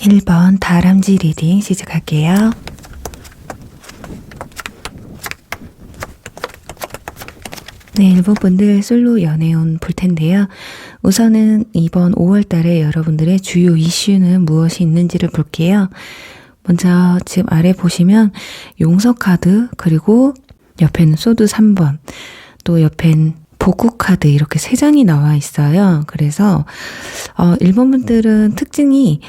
1번 다람쥐 리딩 시작할게요. 네, 1번 분들 솔로 연애운 볼 텐데요. 우선은 이번 5월 달에 여러분들의 주요 이슈는 무엇이 있는지를 볼게요. 먼저 지금 아래 보시면 용서 카드, 그리고 옆에는 소드 3번, 또 옆엔 복구 카드 이렇게 3장이 나와 있어요. 그래서 1번 분들은 특징이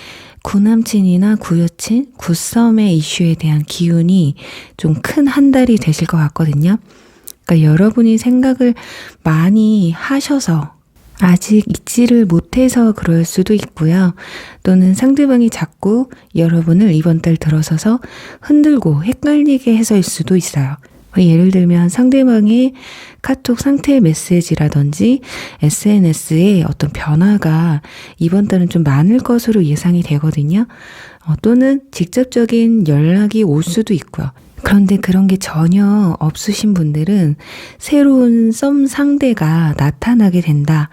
구남친이나 구여친, 구썸의 이슈에 대한 기운이 좀 큰 한 달이 되실 것 같거든요. 그러니까 여러분이 생각을 많이 하셔서 아직 잊지를 못해서 그럴 수도 있고요. 또는 상대방이 자꾸 여러분을 이번 달 들어서서 흔들고 헷갈리게 해서일 수도 있어요. 예를 들면 상대방의 카톡 상태 메시지라든지 SNS에 어떤 변화가 이번 달은 좀 많을 것으로 예상이 되거든요. 또는 직접적인 연락이 올 수도 있고요. 그런데 그런 게 전혀 없으신 분들은 새로운 썸 상대가 나타나게 된다.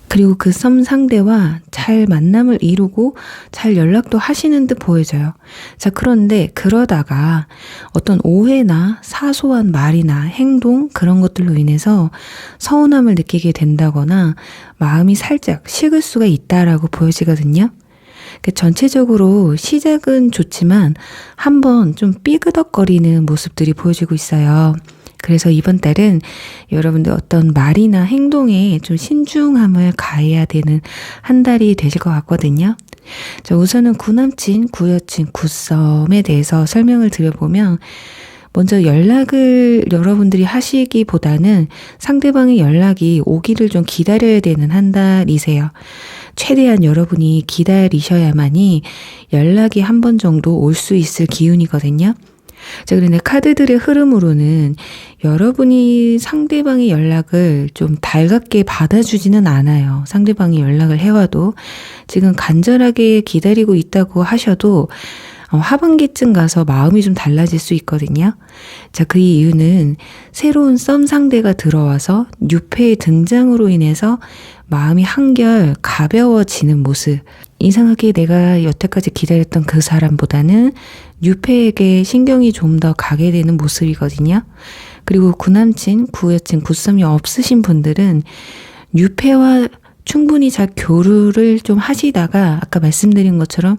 그리고 그 썸 상대와 잘 만남을 이루고 잘 연락도 하시는 듯 보여져요. 자, 그런데 그러다가 어떤 오해나 사소한 말이나 행동 그런 것들로 인해서 서운함을 느끼게 된다거나 마음이 살짝 식을 수가 있다라고 보여지거든요. 전체적으로 시작은 좋지만 한번 좀 삐그덕거리는 모습들이 보여지고 있어요. 그래서 이번 달은 여러분들 어떤 말이나 행동에 좀 신중함을 가해야 되는 한 달이 되실 것 같거든요. 자, 우선은 구남친, 구여친, 구썸에 대해서 설명을 드려보면 먼저 연락을 여러분들이 하시기보다는 상대방의 연락이 오기를 좀 기다려야 되는 한 달이세요. 최대한 여러분이 기다리셔야만이 연락이 한 번 정도 올 수 있을 기운이거든요. 자, 그런데 카드들의 흐름으로는 여러분이 상대방의 연락을 좀 달갑게 받아주지는 않아요. 상대방이 연락을 해와도 지금 간절하게 기다리고 있다고 하셔도 하반기쯤 가서 마음이 좀 달라질 수 있거든요. 자, 그 이유는 새로운 썸 상대가 들어와서 뉴페의 등장으로 인해서 마음이 한결 가벼워지는 모습. 이상하게 내가 여태까지 기다렸던 그 사람보다는 뉴페에게 신경이 좀 더 가게 되는 모습이거든요. 그리고 구남친, 구여친, 구썸이 없으신 분들은 뉴페와 충분히 잘 교류를 좀 하시다가 아까 말씀드린 것처럼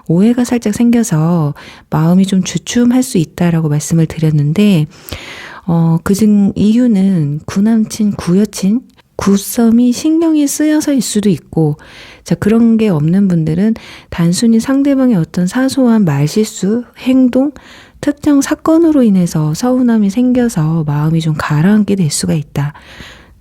오해가 살짝 생겨서 마음이 좀 주춤할 수 있다라고 말씀을 드렸는데 그중 이유는 구남친, 구여친, 구썸이 신경이 쓰여서일 수도 있고, 자, 그런 게 없는 분들은 단순히 상대방의 어떤 사소한 말실수, 행동, 특정 사건으로 인해서 서운함이 생겨서 마음이 좀 가라앉게 될 수가 있다.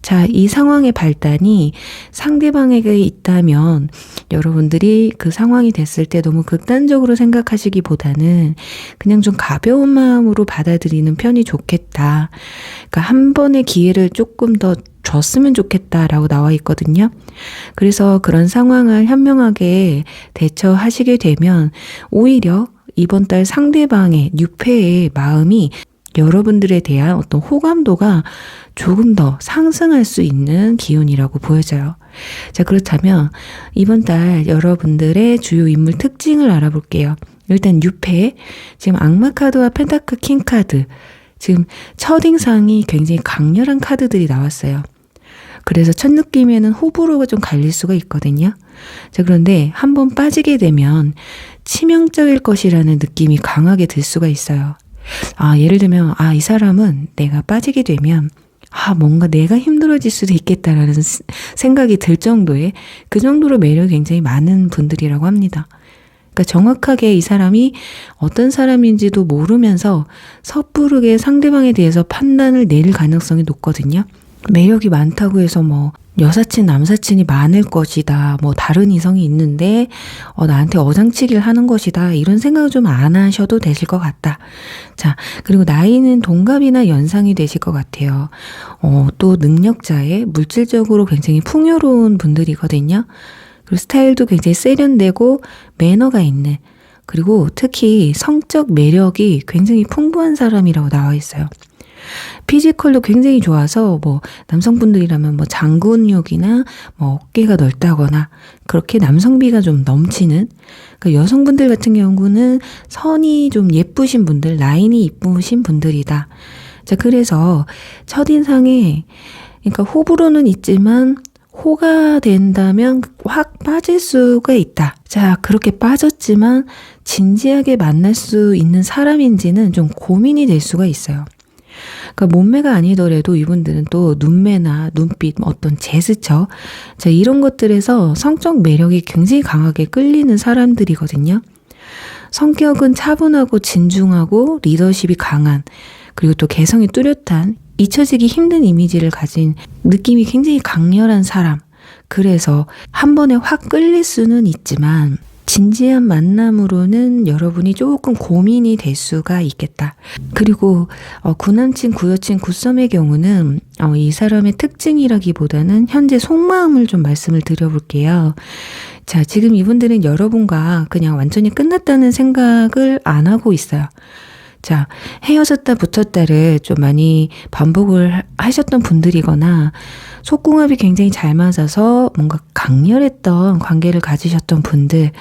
자, 이 상황의 발단이 상대방에게 있다면 여러분들이 그 상황이 됐을 때 너무 극단적으로 생각하시기보다는 그냥 좀 가벼운 마음으로 받아들이는 편이 좋겠다. 그러니까 한 번의 기회를 조금 더 줬으면 좋겠다라고 나와 있거든요. 그래서 그런 상황을 현명하게 대처하시게 되면 오히려 이번 달 상대방의 뉴페의 마음이 여러분들에 대한 어떤 호감도가 조금 더 상승할 수 있는 기운이라고 보여져요. 자, 그렇다면 이번 달 여러분들의 주요 인물 특징을 알아볼게요. 일단 뉴페, 지금 악마 카드와 펜타클 킹 카드, 지금 첫인상이 굉장히 강렬한 카드들이 나왔어요. 그래서 첫 느낌에는 호불호가 좀 갈릴 수가 있거든요. 자, 그런데 한번 빠지게 되면 치명적일 것이라는 느낌이 강하게 들 수가 있어요. 예를 들면, 이 사람은 내가 빠지게 되면, 뭔가 내가 힘들어질 수도 있겠다라는 생각이 들 정도의, 그 정도로 매력이 굉장히 많은 분들이라고 합니다. 그러니까 정확하게 이 사람이 어떤 사람인지도 모르면서 섣부르게 상대방에 대해서 판단을 내릴 가능성이 높거든요. 매력이 많다고 해서 여사친, 남사친이 많을 것이다. 다른 이성이 있는데 나한테 어장치기를 하는 것이다. 이런 생각을 좀 안 하셔도 되실 것 같다. 자, 그리고 나이는 동갑이나 연상이 되실 것 같아요. 또 능력자의 물질적으로 굉장히 풍요로운 분들이거든요. 그리고 스타일도 굉장히 세련되고 매너가 있는, 그리고 특히 성적 매력이 굉장히 풍부한 사람이라고 나와 있어요. 피지컬도 굉장히 좋아서 뭐 남성분들이라면 뭐 장근육이나 뭐 어깨가 넓다거나 그렇게 남성미가 좀 넘치는, 그러니까 여성분들 같은 경우는 선이 좀 예쁘신 분들, 라인이 이쁘신 분들이다. 자, 그래서 첫인상에, 그러니까 호불호는 있지만 호가 된다면 확 빠질 수가 있다. 자, 그렇게 빠졌지만 진지하게 만날 수 있는 사람인지는 좀 고민이 될 수가 있어요. 그러니까 몸매가 아니더라도 이분들은 또 눈매나 눈빛, 어떤 제스처, 자, 이런 것들에서 성적 매력이 굉장히 강하게 끌리는 사람들이거든요. 성격은 차분하고 진중하고 리더십이 강한, 그리고 또 개성이 뚜렷한, 잊혀지기 힘든 이미지를 가진 느낌이 굉장히 강렬한 사람. 그래서 한 번에 확 끌릴 수는 있지만 진지한 만남으로는 여러분이 조금 고민이 될 수가 있겠다. 그리고 구남친, 구여친, 구썸의 경우는 이 사람의 특징이라기보다는 현재 속마음을 좀 말씀을 드려볼게요. 자, 지금 이분들은 여러분과 그냥 완전히 끝났다는 생각을 안 하고 있어요. 자, 헤어졌다 붙었다를 좀 많이 반복을 하셨던 분들이거나 속궁합이 굉장히 잘 맞아서 뭔가 강렬했던 관계를 가지셨던 분들,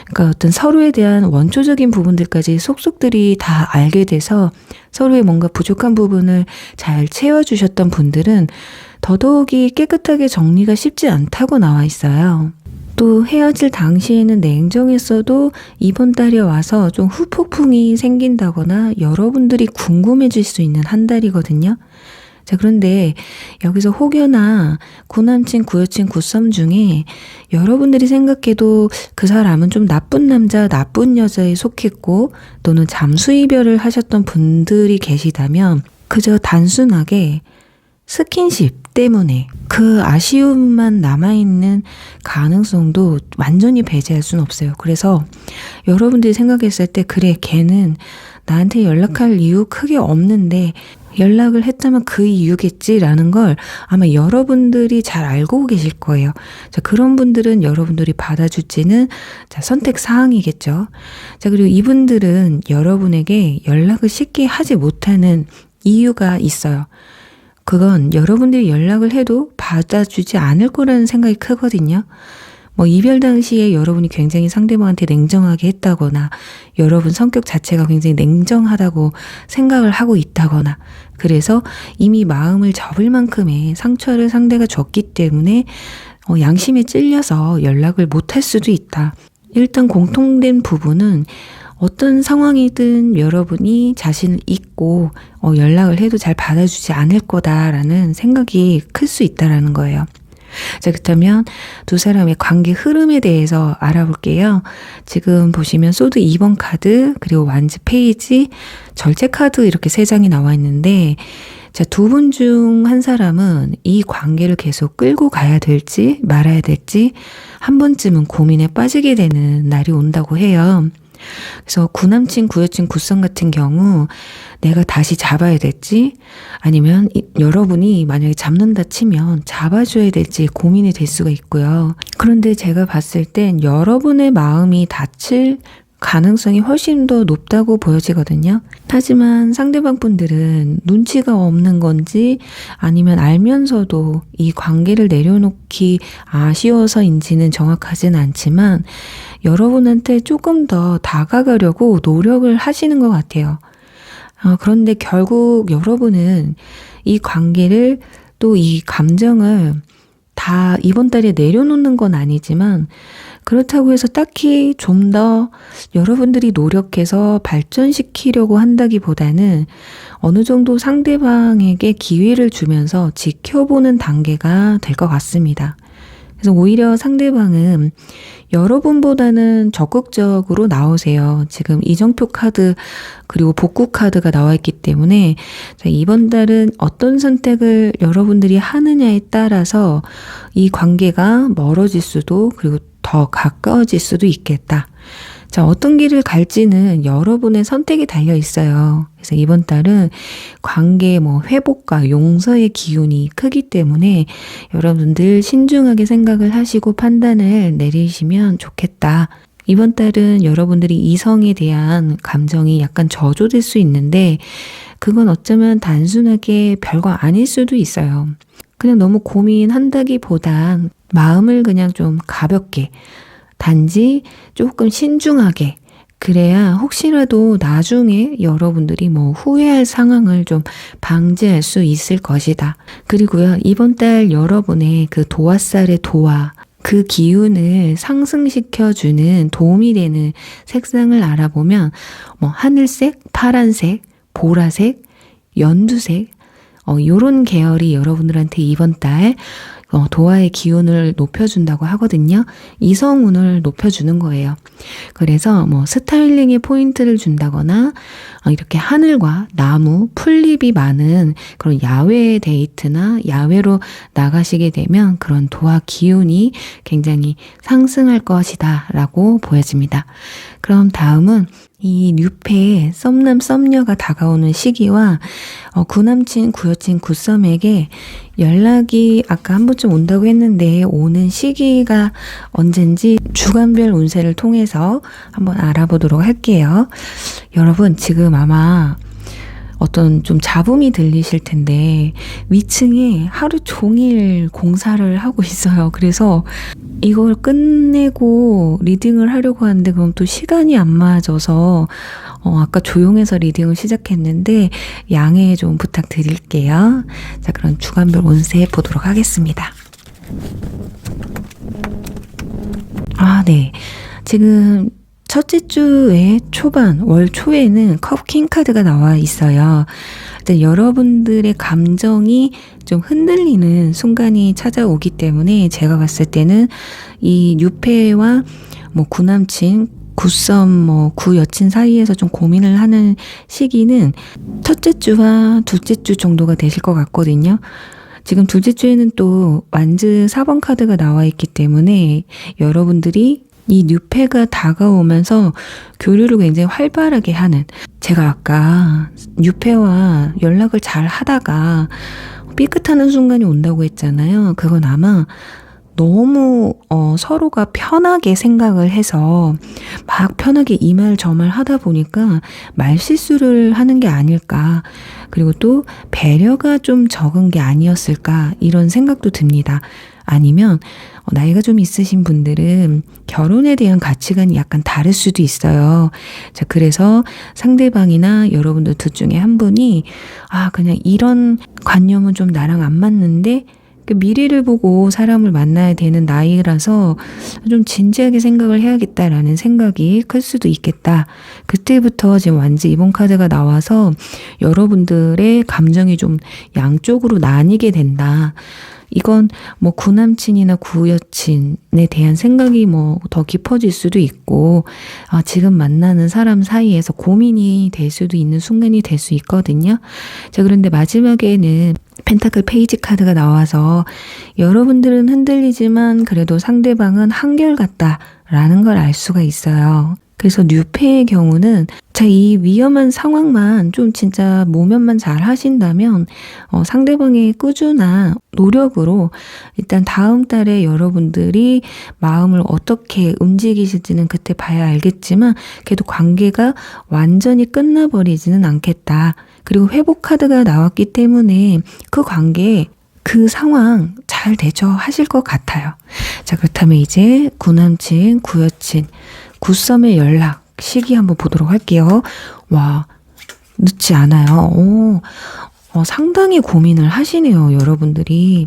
그러니까 어떤 서로에 대한 원초적인 부분들까지 속속들이 다 알게 돼서 서로의 뭔가 부족한 부분을 잘 채워주셨던 분들은 더더욱이 깨끗하게 정리가 쉽지 않다고 나와 있어요. 또 헤어질 당시에는 냉정했어도 이번 달에 와서 좀 후폭풍이 생긴다거나 여러분들이 궁금해질 수 있는 한 달이거든요. 자, 그런데 여기서 혹여나 구남친, 구여친, 구썸 중에 여러분들이 생각해도 그 사람은 좀 나쁜 남자, 나쁜 여자에 속했고 또는 잠수 이별을 하셨던 분들이 계시다면 그저 단순하게 스킨십 때문에 그 아쉬움만 남아있는 가능성도 완전히 배제할 수는 없어요. 그래서 여러분들이 생각했을 때 그래, 걔는 나한테 연락할 이유 크게 없는데 연락을 했다면 그 이유겠지라는 걸 아마 여러분들이 잘 알고 계실 거예요. 자, 그런 분들은 여러분들이 받아줄지는 선택 사항이겠죠. 자, 그리고 이분들은 여러분에게 연락을 쉽게 하지 못하는 이유가 있어요. 그건 여러분들이 연락을 해도 받아주지 않을 거라는 생각이 크거든요. 뭐 이별 당시에 여러분이 굉장히 상대방한테 냉정하게 했다거나 여러분 성격 자체가 굉장히 냉정하다고 생각을 하고 있다거나 그래서 이미 마음을 접을 만큼의 상처를 상대가 줬기 때문에 양심에 찔려서 연락을 못할 수도 있다. 일단 공통된 부분은 어떤 상황이든 여러분이 자신을 잊고 연락을 해도 잘 받아주지 않을 거다라는 생각이 클 수 있다라는 거예요. 자, 그렇다면 두 사람의 관계 흐름에 대해서 알아볼게요. 지금 보시면 소드 2번 카드, 그리고 완즈 페이지, 절제 카드 이렇게 3장이 나와 있는데 자, 두 분 중 한 사람은 이 관계를 계속 끌고 가야 될지 말아야 될지 한 번쯤은 고민에 빠지게 되는 날이 온다고 해요. 그래서 구남친, 구여친, 구썸 같은 경우 내가 다시 잡아야 될지 아니면 여러분이 만약에 잡는다 치면 잡아줘야 될지 고민이 될 수가 있고요. 그런데 제가 봤을 땐 여러분의 마음이 다칠 가능성이 훨씬 더 높다고 보여지거든요. 하지만 상대방 분들은 눈치가 없는 건지 아니면 알면서도 이 관계를 내려놓기 아쉬워서인지는 정확하진 않지만 여러분한테 조금 더 다가가려고 노력을 하시는 것 같아요. 그런데 결국 여러분은 이 관계를 또 이 감정을 다 이번 달에 내려놓는 건 아니지만 그렇다고 해서 딱히 좀 더 여러분들이 노력해서 발전시키려고 한다기보다는 어느 정도 상대방에게 기회를 주면서 지켜보는 단계가 될 것 같습니다. 그래서 오히려 상대방은 여러분보다는 적극적으로 나오세요. 지금 이정표 카드 그리고 복구 카드가 나와 있기 때문에 이번 달은 어떤 선택을 여러분들이 하느냐에 따라서 이 관계가 멀어질 수도 그리고 더 가까워질 수도 있겠다. 자, 어떤 길을 갈지는 여러분의 선택이 달려 있어요. 그래서 이번 달은 관계 회복과 용서의 기운이 크기 때문에 여러분들 신중하게 생각을 하시고 판단을 내리시면 좋겠다. 이번 달은 여러분들이 이성에 대한 감정이 약간 저조될 수 있는데 그건 어쩌면 단순하게 별거 아닐 수도 있어요. 그냥 너무 고민한다기보단 마음을 그냥 좀 가볍게, 단지 조금 신중하게, 그래야 혹시라도 나중에 여러분들이 뭐 후회할 상황을 좀 방지할 수 있을 것이다. 그리고요, 이번 달 여러분의 그 도화살의 도화, 그 기운을 상승시켜주는 도움이 되는 색상을 알아보면 뭐 하늘색, 파란색, 보라색, 연두색, 요런 계열이 여러분들한테 이번 달 도화의 기운을 높여준다고 하거든요. 이성운을 높여주는 거예요. 그래서 뭐 스타일링에 포인트를 준다거나 이렇게 하늘과 나무, 풀잎이 많은 그런 야외 데이트나 야외로 나가시게 되면 그런 도화 기운이 굉장히 상승할 것이다 라고 보여집니다. 그럼 다음은 이 뉴페 썸남 썸녀가 다가오는 시기와 구남친 구여친 구썸에게 연락이 아까 한 번쯤 온다고 했는데 오는 시기가 언젠지 주간별 운세를 통해서 한번 알아보도록 할게요. 여러분 지금 아마 어떤 좀 잡음이 들리실 텐데 위층에 하루 종일 공사를 하고 있어요. 그래서 이걸 끝내고 리딩을 하려고 하는데 그럼 또 시간이 안 맞아서 아까 조용해서 리딩을 시작했는데 양해 좀 부탁드릴게요. 자, 그럼 주간별 운세 보도록 하겠습니다. 네. 지금 첫째 주의 초반, 월 초에는 컵킹 카드가 나와 있어요. 여러분들의 감정이 좀 흔들리는 순간이 찾아오기 때문에 제가 봤을 때는 이 뉴페와 뭐 구남친, 구썸, 구여친 사이에서 좀 고민을 하는 시기는 첫째 주와 둘째 주 정도가 되실 것 같거든요. 지금 둘째 주에는 또 완즈 4번 카드가 나와 있기 때문에 여러분들이 이 뉴페가 다가오면서 교류를 굉장히 활발하게 하는, 제가 아까 뉴페와 연락을 잘 하다가 삐끗하는 순간이 온다고 했잖아요. 그건 아마 너무 서로가 편하게 생각을 해서 막 편하게 이 말 저 말 하다 보니까 말실수를 하는 게 아닐까, 그리고 또 배려가 좀 적은 게 아니었을까 이런 생각도 듭니다. 아니면 나이가 좀 있으신 분들은 결혼에 대한 가치관이 약간 다를 수도 있어요. 자, 그래서 상대방이나 여러분들 둘 중에 한 분이 그냥 이런 관념은 좀 나랑 안 맞는데 미래를 보고 사람을 만나야 되는 나이라서 좀 진지하게 생각을 해야겠다라는 생각이 클 수도 있겠다. 그때부터 지금 완즈 2번 카드가 나와서 여러분들의 감정이 좀 양쪽으로 나뉘게 된다. 이건 뭐 구남친이나 구여친에 대한 생각이 뭐 더 깊어질 수도 있고, 지금 만나는 사람 사이에서 고민이 될 수도 있는 순간이 될 수 있거든요. 자, 그런데 마지막에는 펜타클 페이지 카드가 나와서 여러분들은 흔들리지만 그래도 상대방은 한결같다라는 걸 알 수가 있어요. 그래서 뉴페의 경우는 이 위험한 상황만 좀 진짜 모면만 잘 하신다면 상대방의 꾸준한 노력으로 일단 다음 달에 여러분들이 마음을 어떻게 움직이실지는 그때 봐야 알겠지만 그래도 관계가 완전히 끝나버리지는 않겠다. 그리고 회복 카드가 나왔기 때문에 그 관계, 그 상황 잘 대처하실 것 같아요. 자, 그렇다면 이제 구남친, 구여친, 구썸의 연락 시기 한번 보도록 할게요. 와, 늦지 않아요. 상당히 고민을 하시네요, 여러분들이.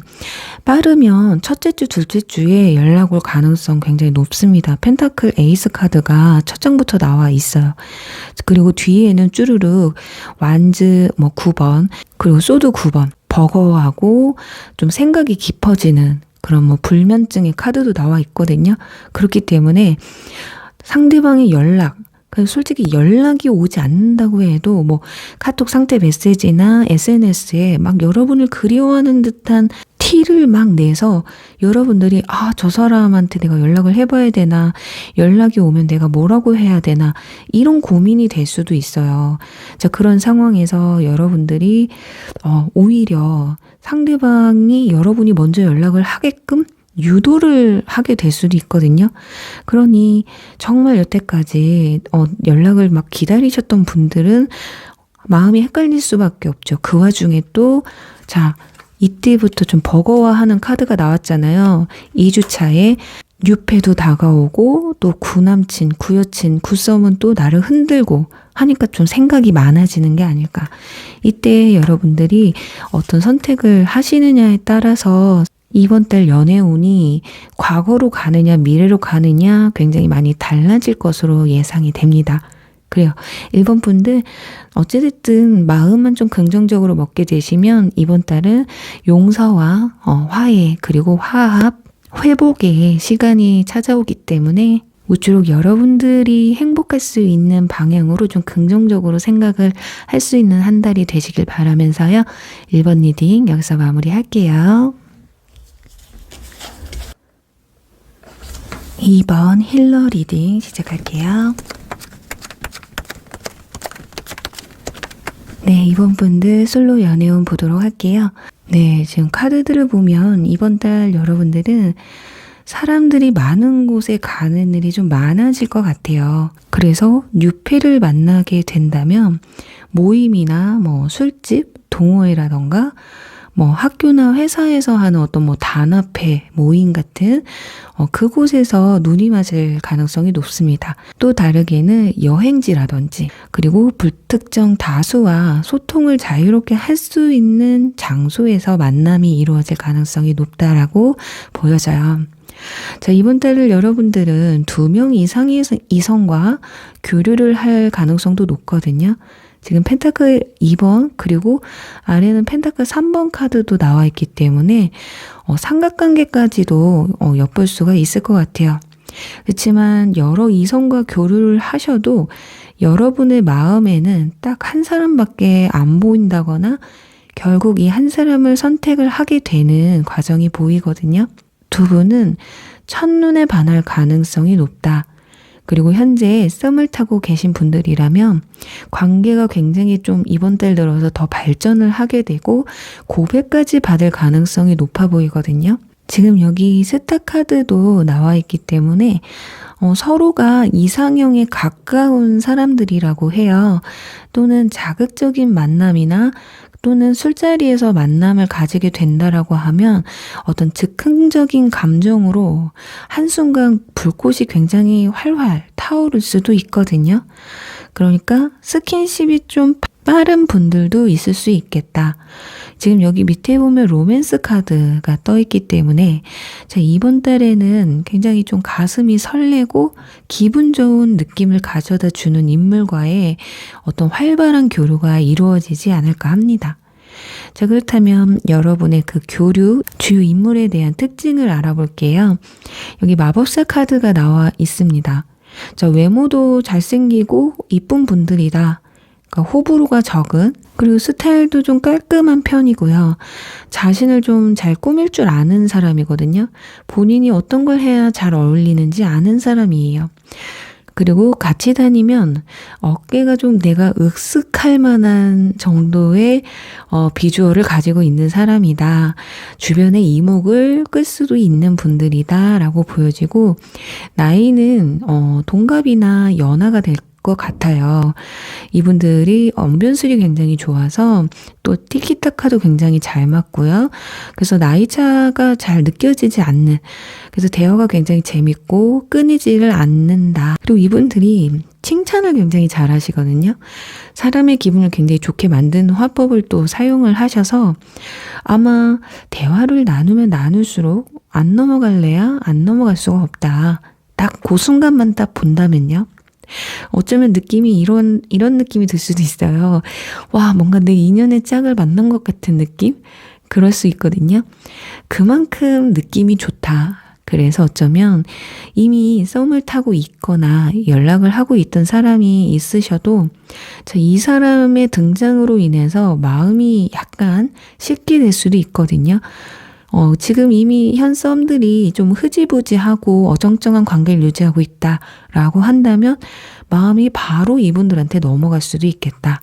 빠르면 첫째 주, 둘째 주에 연락 올 가능성 굉장히 높습니다. 펜타클 에이스 카드가 첫 장부터 나와 있어요. 그리고 뒤에는 쭈루룩 완즈 9번, 그리고 소드 9번, 버거워하고 좀 생각이 깊어지는 그런 불면증의 카드도 나와 있거든요. 그렇기 때문에 상대방의 연락, 솔직히 연락이 오지 않는다고 해도 카톡 상태 메시지나 SNS에 막 여러분을 그리워하는 듯한 티를 막 내서 여러분들이 저 사람한테 내가 연락을 해봐야 되나, 연락이 오면 내가 뭐라고 해야 되나, 이런 고민이 될 수도 있어요. 자, 그런 상황에서 여러분들이 오히려 상대방이 여러분이 먼저 연락을 하게끔 유도를 하게 될 수도 있거든요. 그러니 정말 여태까지 연락을 막 기다리셨던 분들은 마음이 헷갈릴 수밖에 없죠. 그 와중에 또, 자, 이때부터 좀 버거워하는 카드가 나왔잖아요. 2주차에 뉴페도 다가오고 또 구남친, 구여친, 구썸은 또 나를 흔들고 하니까 좀 생각이 많아지는 게 아닐까. 이때 여러분들이 어떤 선택을 하시느냐에 따라서 이번 달 연애운이 과거로 가느냐 미래로 가느냐 굉장히 많이 달라질 것으로 예상이 됩니다. 그래요. 1번 분들 어찌됐든 마음만 좀 긍정적으로 먹게 되시면 이번 달은 용서와 화해 그리고 화합, 회복의 시간이 찾아오기 때문에 모쪼록 여러분들이 행복할 수 있는 방향으로 좀 긍정적으로 생각을 할 수 있는 한 달이 되시길 바라면서요. 1번 리딩 여기서 마무리할게요. 2번 힐러 리딩 시작할게요. 네, 이번 분들 솔로 연애운 보도록 할게요. 네, 지금 카드들을 보면 이번 달 여러분들은 사람들이 많은 곳에 가는 일이 좀 많아질 것 같아요. 그래서 뉴페를 만나게 된다면 모임이나 뭐 술집, 동호회라던가 뭐 학교나 회사에서 하는 어떤 뭐 단합회, 모임 같은 그곳에서 눈이 맞을 가능성이 높습니다. 또 다르게는 여행지라든지 그리고 불특정 다수와 소통을 자유롭게 할 수 있는 장소에서 만남이 이루어질 가능성이 높다라고 보여져요. 자, 이번 달을 여러분들은 2명 이상의 이성과 교류를 할 가능성도 높거든요. 지금 펜타클 2번 그리고 아래는 펜타클 3번 카드도 나와 있기 때문에 삼각관계까지도 엿볼 수가 있을 것 같아요. 그렇지만 여러 이성과 교류를 하셔도 여러분의 마음에는 딱 한 사람밖에 안 보인다거나 결국 이 한 사람을 선택을 하게 되는 과정이 보이거든요. 두 분은 첫눈에 반할 가능성이 높다. 그리고 현재 썸을 타고 계신 분들이라면 관계가 굉장히 좀 이번 달 들어서 더 발전을 하게 되고 고백까지 받을 가능성이 높아 보이거든요. 지금 여기 스타 카드도 나와 있기 때문에 서로가 이상형에 가까운 사람들이라고 해요. 또는 자극적인 만남이나 또는 술자리에서 만남을 가지게 된다라고 하면 어떤 즉흥적인 감정으로 한순간 불꽃이 굉장히 활활 타오를 수도 있거든요. 그러니까 스킨십이 좀 빠른 분들도 있을 수 있겠다. 지금 여기 밑에 보면 로맨스 카드가 떠 있기 때문에 이번 달에는 굉장히 좀 가슴이 설레고 기분 좋은 느낌을 가져다 주는 인물과의 어떤 활발한 교류가 이루어지지 않을까 합니다. 자, 그렇다면 여러분의 그 교류, 주요 인물에 대한 특징을 알아볼게요. 여기 마법사 카드가 나와 있습니다. 자, 외모도 잘생기고 이쁜 분들이다. 그러니까 호불호가 적은, 그리고 스타일도 좀 깔끔한 편이고요. 자신을 좀 잘 꾸밀 줄 아는 사람이거든요. 본인이 어떤 걸 해야 잘 어울리는지 아는 사람이에요. 그리고 같이 다니면 어깨가 좀 내가 으쓱할 만한 정도의 비주얼을 가지고 있는 사람이다. 주변의 이목을 끌 수도 있는 분들이다 라고 보여지고, 나이는 동갑이나 연하가 될 것 같아요. 이분들이 언변술이 굉장히 좋아서 또 티키타카도 굉장히 잘 맞고요. 그래서 나이차가 잘 느껴지지 않는, 그래서 대화가 굉장히 재밌고 끊이지를 않는다. 그리고 이분들이 칭찬을 굉장히 잘 하시거든요. 사람의 기분을 굉장히 좋게 만드는 화법을 또 사용을 하셔서 아마 대화를 나누면 나눌수록 안 넘어갈래야 안 넘어갈 수가 없다. 딱 그 순간만 딱 본다면요. 어쩌면 느낌이 이런 느낌이 들 수도 있어요. 와, 뭔가 내 인연의 짝을 만난 것 같은 느낌? 그럴 수 있거든요. 그만큼 느낌이 좋다. 그래서 어쩌면 이미 썸을 타고 있거나 연락을 하고 있던 사람이 있으셔도 이 사람의 등장으로 인해서 마음이 약간 식게 될 수도 있거든요. 지금 이미 현 썸들이 좀 흐지부지하고 어정쩡한 관계를 유지하고 있다라고 한다면 마음이 바로 이분들한테 넘어갈 수도 있겠다.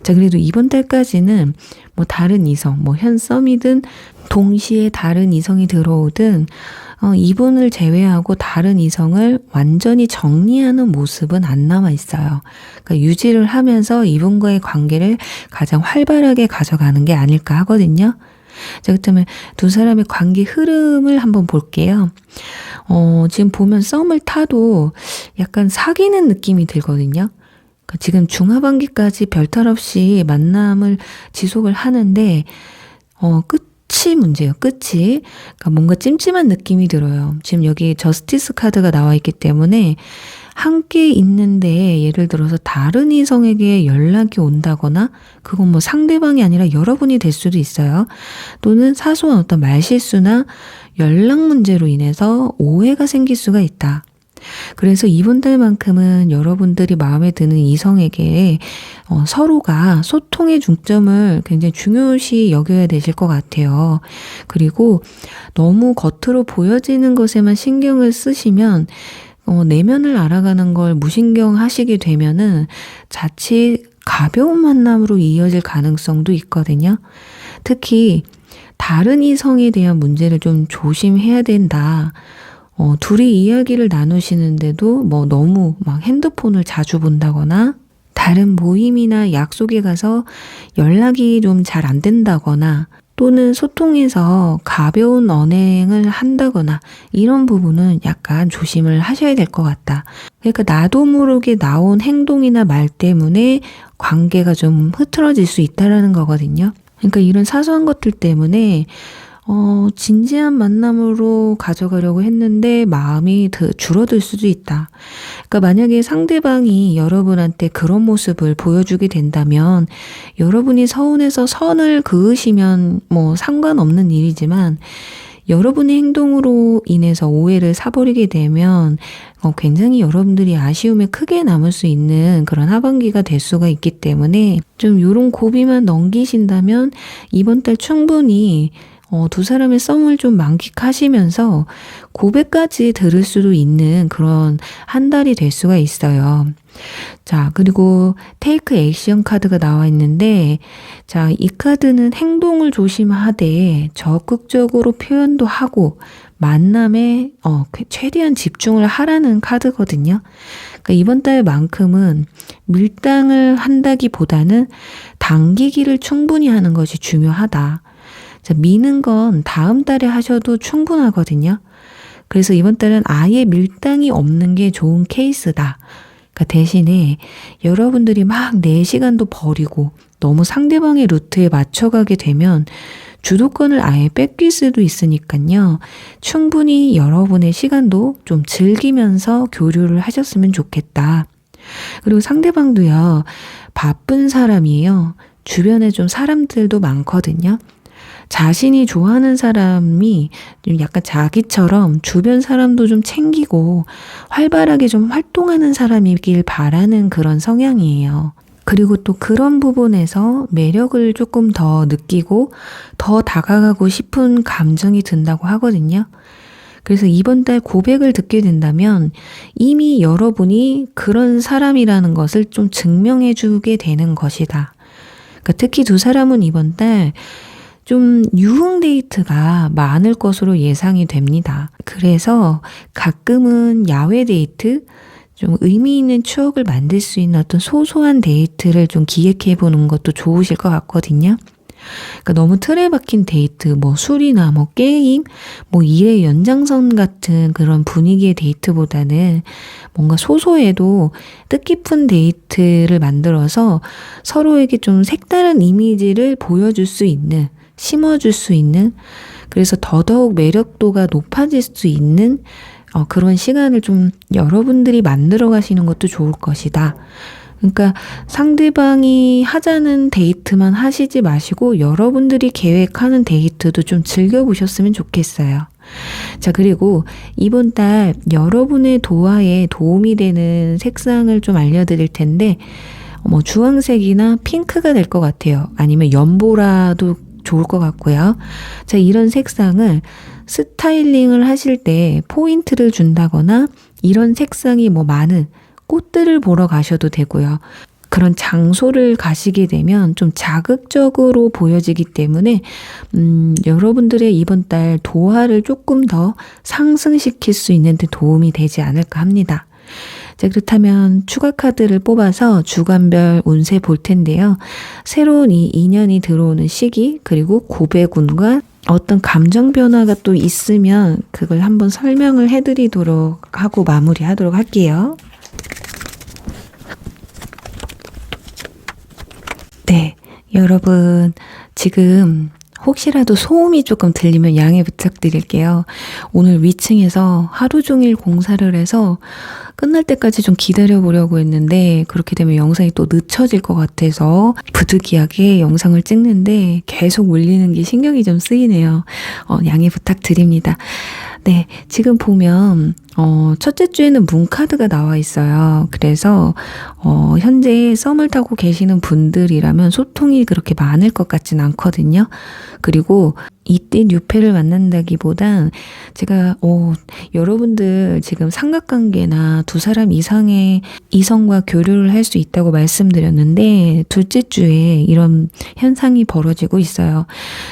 자, 그래도 이번 달까지는 뭐 다른 이성, 뭐 현 썸이든 동시에 다른 이성이 들어오든 이분을 제외하고 다른 이성을 완전히 정리하는 모습은 안 남아 있어요. 그러니까 유지를 하면서 이분과의 관계를 가장 활발하게 가져가는 게 아닐까 하거든요. 자, 그렇다면 두 사람의 관계 흐름을 한번 볼게요. 지금 보면 썸을 타도 약간 사귀는 느낌이 들거든요. 그러니까 지금 중하반기까지 별탈 없이 만남을 지속을 하는데, 끝이 문제예요. 끝이. 그러니까 뭔가 찜찜한 느낌이 들어요. 지금 여기 저스티스 카드가 나와 있기 때문에 함께 있는데 예를 들어서 다른 이성에게 연락이 온다거나 그건 뭐 상대방이 아니라 여러분이 될 수도 있어요. 또는 사소한 어떤 말실수나 연락 문제로 인해서 오해가 생길 수가 있다. 그래서 이번 달만큼은 여러분들이 마음에 드는 이성에게 서로가 소통의 중점을 굉장히 중요시 여겨야 되실 것 같아요. 그리고 너무 겉으로 보여지는 것에만 신경을 쓰시면 내면을 알아가는 걸 무신경 하시게 되면은 자칫 가벼운 만남으로 이어질 가능성도 있거든요. 특히 다른 이성에 대한 문제를 좀 조심해야 된다. 둘이 이야기를 나누시는데도 뭐 너무 막 핸드폰을 자주 본다거나 다른 모임이나 약속에 가서 연락이 좀 잘 안 된다거나 또는 소통에서 가벼운 언행을 한다거나 이런 부분은 약간 조심을 하셔야 될 것 같다. 그러니까 나도 모르게 나온 행동이나 말 때문에 관계가 좀 흐트러질 수 있다라는 거거든요. 그러니까 이런 사소한 것들 때문에 진지한 만남으로 가져가려고 했는데 마음이 줄어들 수도 있다. 그러니까 만약에 상대방이 여러분한테 그런 모습을 보여주게 된다면 여러분이 서운해서 선을 그으시면 뭐 상관없는 일이지만 여러분의 행동으로 인해서 오해를 사버리게 되면 굉장히 여러분들이 아쉬움에 크게 남을 수 있는 그런 하반기가 될 수가 있기 때문에 좀 요런 고비만 넘기신다면 이번 달 충분히 두 사람의 썸을 좀 만끽하시면서 고백까지 들을 수도 있는 그런 한 달이 될 수가 있어요. 자, 그리고 테이크 액션 카드가 나와 있는데, 자, 이 카드는 행동을 조심하되 적극적으로 표현도 하고 만남에 최대한 집중을 하라는 카드거든요. 그러니까 이번 달만큼은 밀당을 한다기보다는 당기기를 충분히 하는 것이 중요하다. 자, 미는 건 다음 달에 하셔도 충분하거든요. 그래서 이번 달은 아예 밀당이 없는 게 좋은 케이스다. 그러니까 대신에 여러분들이 막 내 시간도 버리고 너무 상대방의 루트에 맞춰가게 되면 주도권을 아예 뺏길 수도 있으니까요. 충분히 여러분의 시간도 좀 즐기면서 교류를 하셨으면 좋겠다. 그리고 상대방도요, 바쁜 사람이에요. 주변에 좀 사람들도 많거든요. 자신이 좋아하는 사람이 좀 약간 자기처럼 주변 사람도 좀 챙기고 활발하게 좀 활동하는 사람이길 바라는 그런 성향이에요. 그리고 또 그런 부분에서 매력을 조금 더 느끼고 더 다가가고 싶은 감정이 든다고 하거든요. 그래서 이번 달 고백을 듣게 된다면 이미 여러분이 그런 사람이라는 것을 좀 증명해 주게 되는 것이다. 그러니까 특히 두 사람은 이번 달 좀 유흥 데이트가 많을 것으로 예상이 됩니다. 그래서 가끔은 야외 데이트, 좀 의미 있는 추억을 만들 수 있는 어떤 소소한 데이트를 좀 기획해 보는 것도 좋으실 것 같거든요. 그러니까 너무 틀에 박힌 데이트, 뭐 술이나 뭐 게임, 뭐 일의 연장선 같은 그런 분위기의 데이트보다는 뭔가 소소해도 뜻깊은 데이트를 만들어서 서로에게 좀 색다른 이미지를 보여줄 수 있는, 심어줄 수 있는, 그래서 더더욱 매력도가 높아질 수 있는 그런 시간을 좀 여러분들이 만들어 가시는 것도 좋을 것이다. 그러니까 상대방이 하자는 데이트만 하시지 마시고 여러분들이 계획하는 데이트도 좀 즐겨보셨으면 좋겠어요. 자, 그리고 이번 달 여러분의 도화에 도움이 되는 색상을 좀 알려드릴 텐데 뭐 주황색이나 핑크가 될 것 같아요. 아니면 연보라도 좋을 것 같고요. 자, 이런 색상을 스타일링을 하실 때 포인트를 준다거나 이런 색상이 뭐 많은 꽃들을 보러 가셔도 되고요. 그런 장소를 가시게 되면 좀 자극적으로 보여지기 때문에 여러분들의 이번 달 도화를 조금 더 상승시킬 수 있는 데 도움이 되지 않을까 합니다. 자, 그렇다면 추가 카드를 뽑아서 주간별 운세 볼 텐데요. 새로운 이 인연이 들어오는 시기, 그리고 고백운과 어떤 감정 변화가 또 있으면 그걸 한번 설명을 해드리도록 하고 마무리하도록 할게요. 네, 여러분 지금 혹시라도 소음이 조금 들리면 양해 부탁드릴게요. 오늘 위층에서 하루 종일 공사를 해서 끝날 때까지 좀 기다려 보려고 했는데 그렇게 되면 영상이 또 늦춰질 것 같아서 부득이하게 영상을 찍는데 계속 울리는 게 신경이 좀 쓰이네요. 양해 부탁드립니다. 네, 지금 보면 첫째 주에는 문카드가 나와 있어요. 그래서 현재 썸을 타고 계시는 분들이라면 소통이 그렇게 많을 것 같진 않거든요. 그리고 이때 뉴페를 만난다기보단 제가 여러분들 지금 삼각관계나 두 사람 이상의 이성과 교류를 할 수 있다고 말씀드렸는데 둘째 주에 이런 현상이 벌어지고 있어요.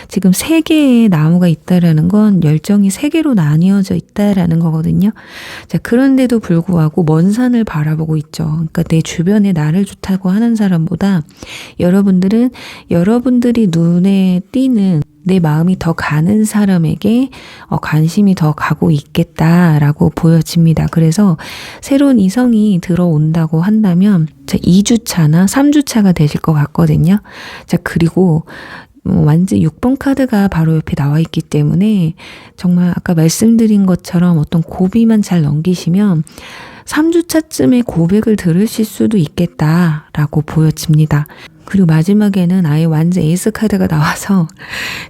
지금 3개의 나무가 있다라는 건 열정이 3개로 나뉘어져 있다라는 거거든요. 자, 그런데도 불구하고 먼 산을 바라보고 있죠. 그러니까 내 주변에 나를 좋다고 하는 사람보다 여러분들은 여러분들이 눈에 띄는 내 마음이 더 가는 사람에게 관심이 더 가고 있겠다라고 보여집니다. 그래서 새로운 이성이 들어온다고 한다면 2주차나 3주차가 되실 것 같거든요. 자, 그리고 완전 6번 카드가 바로 옆에 나와 있기 때문에 정말 아까 말씀드린 것처럼 어떤 고비만 잘 넘기시면 3주차쯤에 고백을 들으실 수도 있겠다라고 보여집니다. 그리고 마지막에는 아예 완전 에이스 카드가 나와서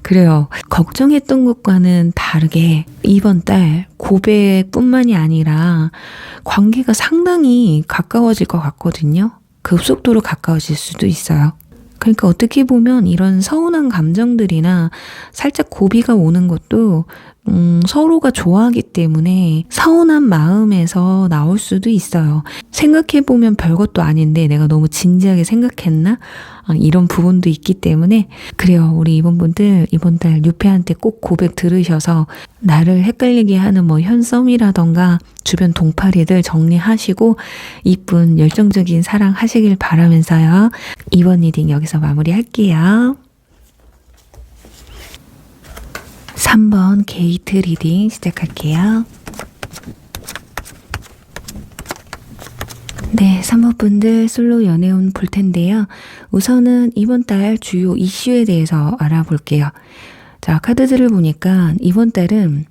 그래요. 걱정했던 것과는 다르게 이번 달 고백뿐만이 아니라 관계가 상당히 가까워질 것 같거든요. 급속도로 가까워질 수도 있어요. 그러니까 어떻게 보면 이런 서운한 감정들이나 살짝 고비가 오는 것도 서로가 좋아하기 때문에 서운한 마음에서 나올 수도 있어요. 생각해보면 별것도 아닌데 내가 너무 진지하게 생각했나? 이런 부분도 있기 때문에 그래요. 우리 이분들 이번 달 뉴페한테 꼭 고백 들으셔서 나를 헷갈리게 하는 현썸이라던가 주변 동파리들 정리하시고 이쁜 열정적인 사랑 하시길 바라면서요. 이번 리딩 여기서 마무리할게요. 3번 게이트 리딩 시작할게요. 네, 3번 분들 솔로 연애운 볼 텐데요. 우선은 이번 달 주요 이슈에 대해서 알아볼게요. 자, 카드들을 보니까 이번 달은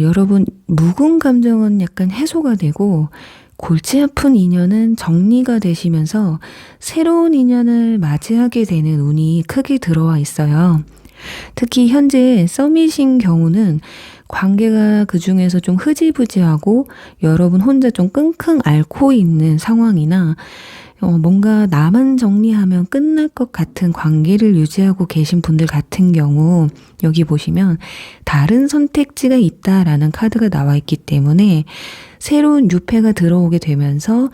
여러분 묵은 감정은 약간 해소가 되고 골치 아픈 인연은 정리가 되시면서 새로운 인연을 맞이하게 되는 운이 크게 들어와 있어요. 특히 현재 썸이신 경우는 관계가 그 중에서 좀 흐지부지하고 여러분 혼자 좀 끙끙 앓고 있는 상황이나 뭔가 나만 정리하면 끝날 것 같은 관계를 유지하고 계신 분들 같은 경우 여기 보시면 다른 선택지가 있다라는 카드가 나와 있기 때문에 새로운 유패가 들어오게 되면서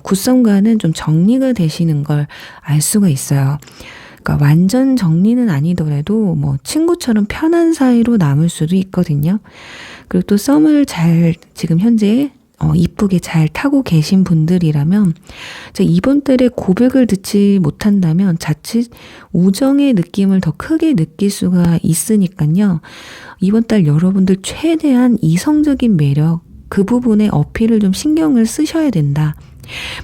굿썸과는 좀 정리가 되시는 걸 알 수가 있어요. 그러니까 완전 정리는 아니더라도 친구처럼 편한 사이로 남을 수도 있거든요. 그리고 또 썸을 잘 지금 현재 이쁘게 잘 타고 계신 분들이라면 이번 달에 고백을 듣지 못한다면 자칫 우정의 느낌을 더 크게 느낄 수가 있으니까요. 이번 달 여러분들 최대한 이성적인 매력 그 부분에 어필을 좀 신경을 쓰셔야 된다.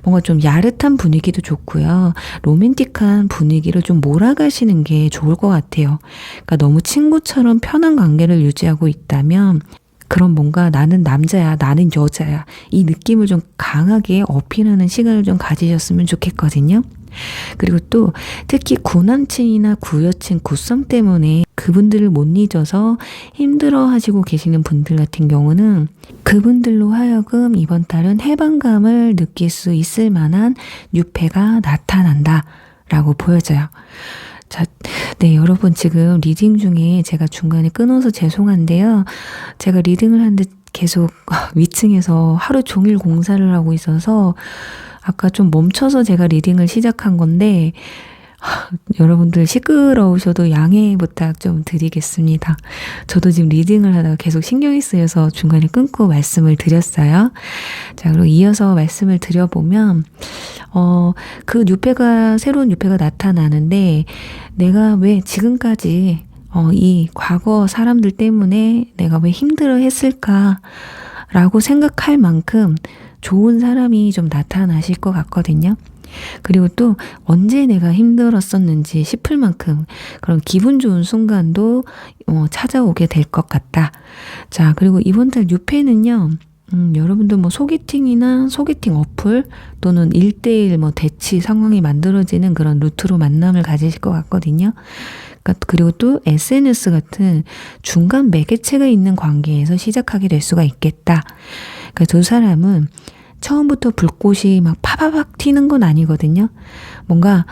뭔가 좀 야릇한 분위기도 좋고요. 로맨틱한 분위기를 좀 몰아가시는 게 좋을 것 같아요. 그러니까 너무 친구처럼 편한 관계를 유지하고 있다면 그럼 뭔가 나는 남자야, 나는 여자야 이 느낌을 좀 강하게 어필하는 시간을 좀 가지셨으면 좋겠거든요. 그리고 또 특히 구남친이나 구여친 굿썸 때문에 그분들을 못 잊어서 힘들어 하시고 계시는 분들 같은 경우는 그분들로 하여금 이번 달은 해방감을 느낄 수 있을 만한 유패가 나타난다 라고 보여져요. 자, 네, 여러분 지금 리딩 중에 제가 중간에 끊어서 죄송한데요. 제가 리딩을 하는데 계속 위층에서 하루 종일 공사를 하고 있어서 아까 좀 멈춰서 제가 리딩을 시작한 건데 여러분들 시끄러우셔도 양해 부탁 좀 드리겠습니다. 저도 지금 리딩을 하다가 계속 신경이 쓰여서 중간에 끊고 말씀을 드렸어요. 자, 그리고 이어서 말씀을 드려보면 그 유패가 새로운 유패가 나타나는데 내가 왜 지금까지 이 과거 사람들 때문에 내가 왜 힘들어 했을까라고 생각할 만큼 좋은 사람이 좀 나타나실 것 같거든요. 그리고 또 언제 내가 힘들었었는지 싶을 만큼 그런 기분 좋은 순간도 찾아오게 될 것 같다. 자, 그리고 이번 달 유패는요. 여러분들 뭐 소개팅이나 소개팅 어플 또는 1대1 뭐 대치 상황이 만들어지는 그런 루트로 만남을 가지실 것 같거든요. 그리고 또 SNS 같은 중간 매개체가 있는 관계에서 시작하게 될 수가 있겠다. 그러니까 두 사람은 처음부터 불꽃이 막 파바박 튀는 건 아니거든요. 뭔가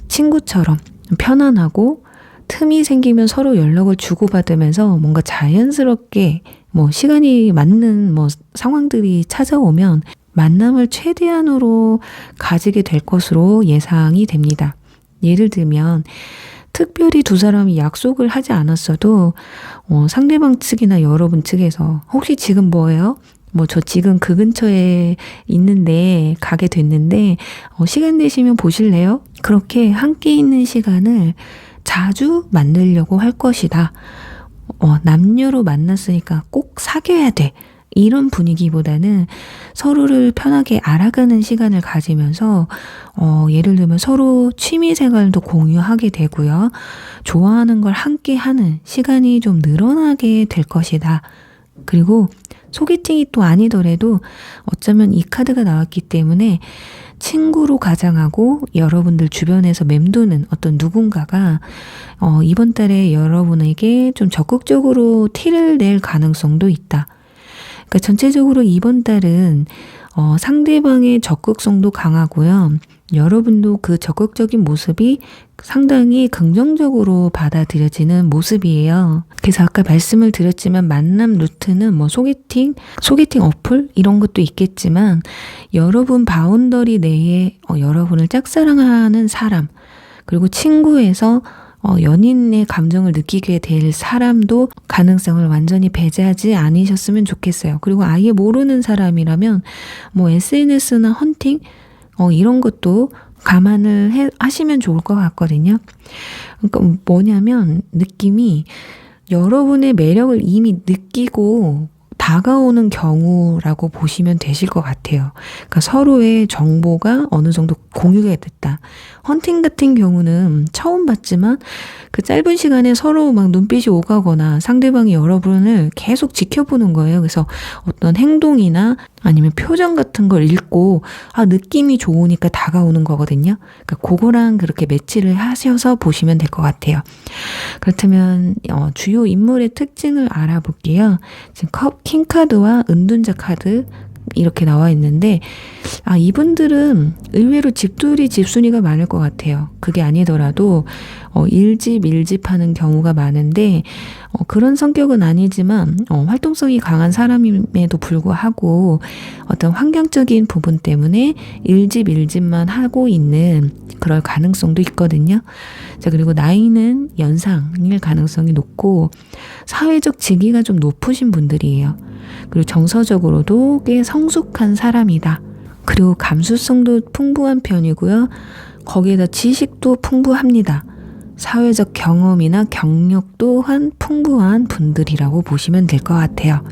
친구처럼 편안하고 틈이 생기면 서로 연락을 주고받으면서 뭔가 자연스럽게 뭐 시간이 맞는 뭐 상황들이 찾아오면 만남을 최대한으로 가지게 될 것으로 예상이 됩니다. 예를 들면 특별히 두 사람이 약속을 하지 않았어도 상대방 측이나 여러분 측에서 혹시 지금 뭐예요? 뭐 저 지금 그 근처에 있는데 가게 됐는데 시간 되시면 보실래요? 그렇게 함께 있는 시간을 자주 만들려고 할 것이다. 남녀로 만났으니까 꼭 사귀어야 돼. 이런 분위기보다는 서로를 편하게 알아가는 시간을 가지면서 예를 들면 서로 취미 생활도 공유하게 되고요. 좋아하는 걸 함께 하는 시간이 좀 늘어나게 될 것이다. 그리고 소개팅이 또 아니더라도 어쩌면 이 카드가 나왔기 때문에 친구로 가장하고 여러분들 주변에서 맴도는 어떤 누군가가 이번 달에 여러분에게 좀 적극적으로 티를 낼 가능성도 있다. 그러니까 전체적으로 이번 달은 상대방의 적극성도 강하고요. 여러분도 그 적극적인 모습이 상당히 긍정적으로 받아들여지는 모습이에요. 그래서 아까 말씀을 드렸지만 만남 루트는 뭐 소개팅 어플 이런 것도 있겠지만 여러분 바운더리 내에 여러분을 짝사랑하는 사람 그리고 친구에서 연인의 감정을 느끼게 될 사람도 가능성을 완전히 배제하지 않으셨으면 좋겠어요. 그리고 아예 모르는 사람이라면 뭐 SNS나 헌팅 이런 것도 감안을 하시면 좋을 것 같거든요. 그러니까 뭐냐면 느낌이 여러분의 매력을 이미 느끼고 다가오는 경우라고 보시면 되실 것 같아요. 그러니까 서로의 정보가 어느 정도 공유가 됐다. 헌팅 같은 경우는 처음 봤지만 그 짧은 시간에 서로 막 눈빛이 오가거나 상대방이 여러분을 계속 지켜보는 거예요. 그래서 어떤 행동이나 아니면 표정 같은 걸 읽고 느낌이 좋으니까 다가오는 거거든요. 그러니까 그거랑 그렇게 매치를 하셔서 보시면 될 것 같아요. 그렇다면 주요 인물의 특징을 알아볼게요. 지금 킹 카드와 은둔자 카드 이렇게 나와 있는데 이분들은 의외로 집돌이 집순이가 많을 것 같아요. 그게 아니더라도 일집하는 경우가 많은데 그런 성격은 아니지만 활동성이 강한 사람임에도 불구하고 어떤 환경적인 부분 때문에 일집만 하고 있는 그럴 가능성도 있거든요. 자, 그리고 나이는 연상일 가능성이 높고 사회적 직위가 좀 높으신 분들이에요. 그리고 정서적으로도 꽤 성숙한 사람이다. 그리고 감수성도 풍부한 편이고요. 거기에다 지식도 풍부합니다. 사회적 경험이나 경력 또한 풍부한 분들이라고 보시면 될 것 같아요.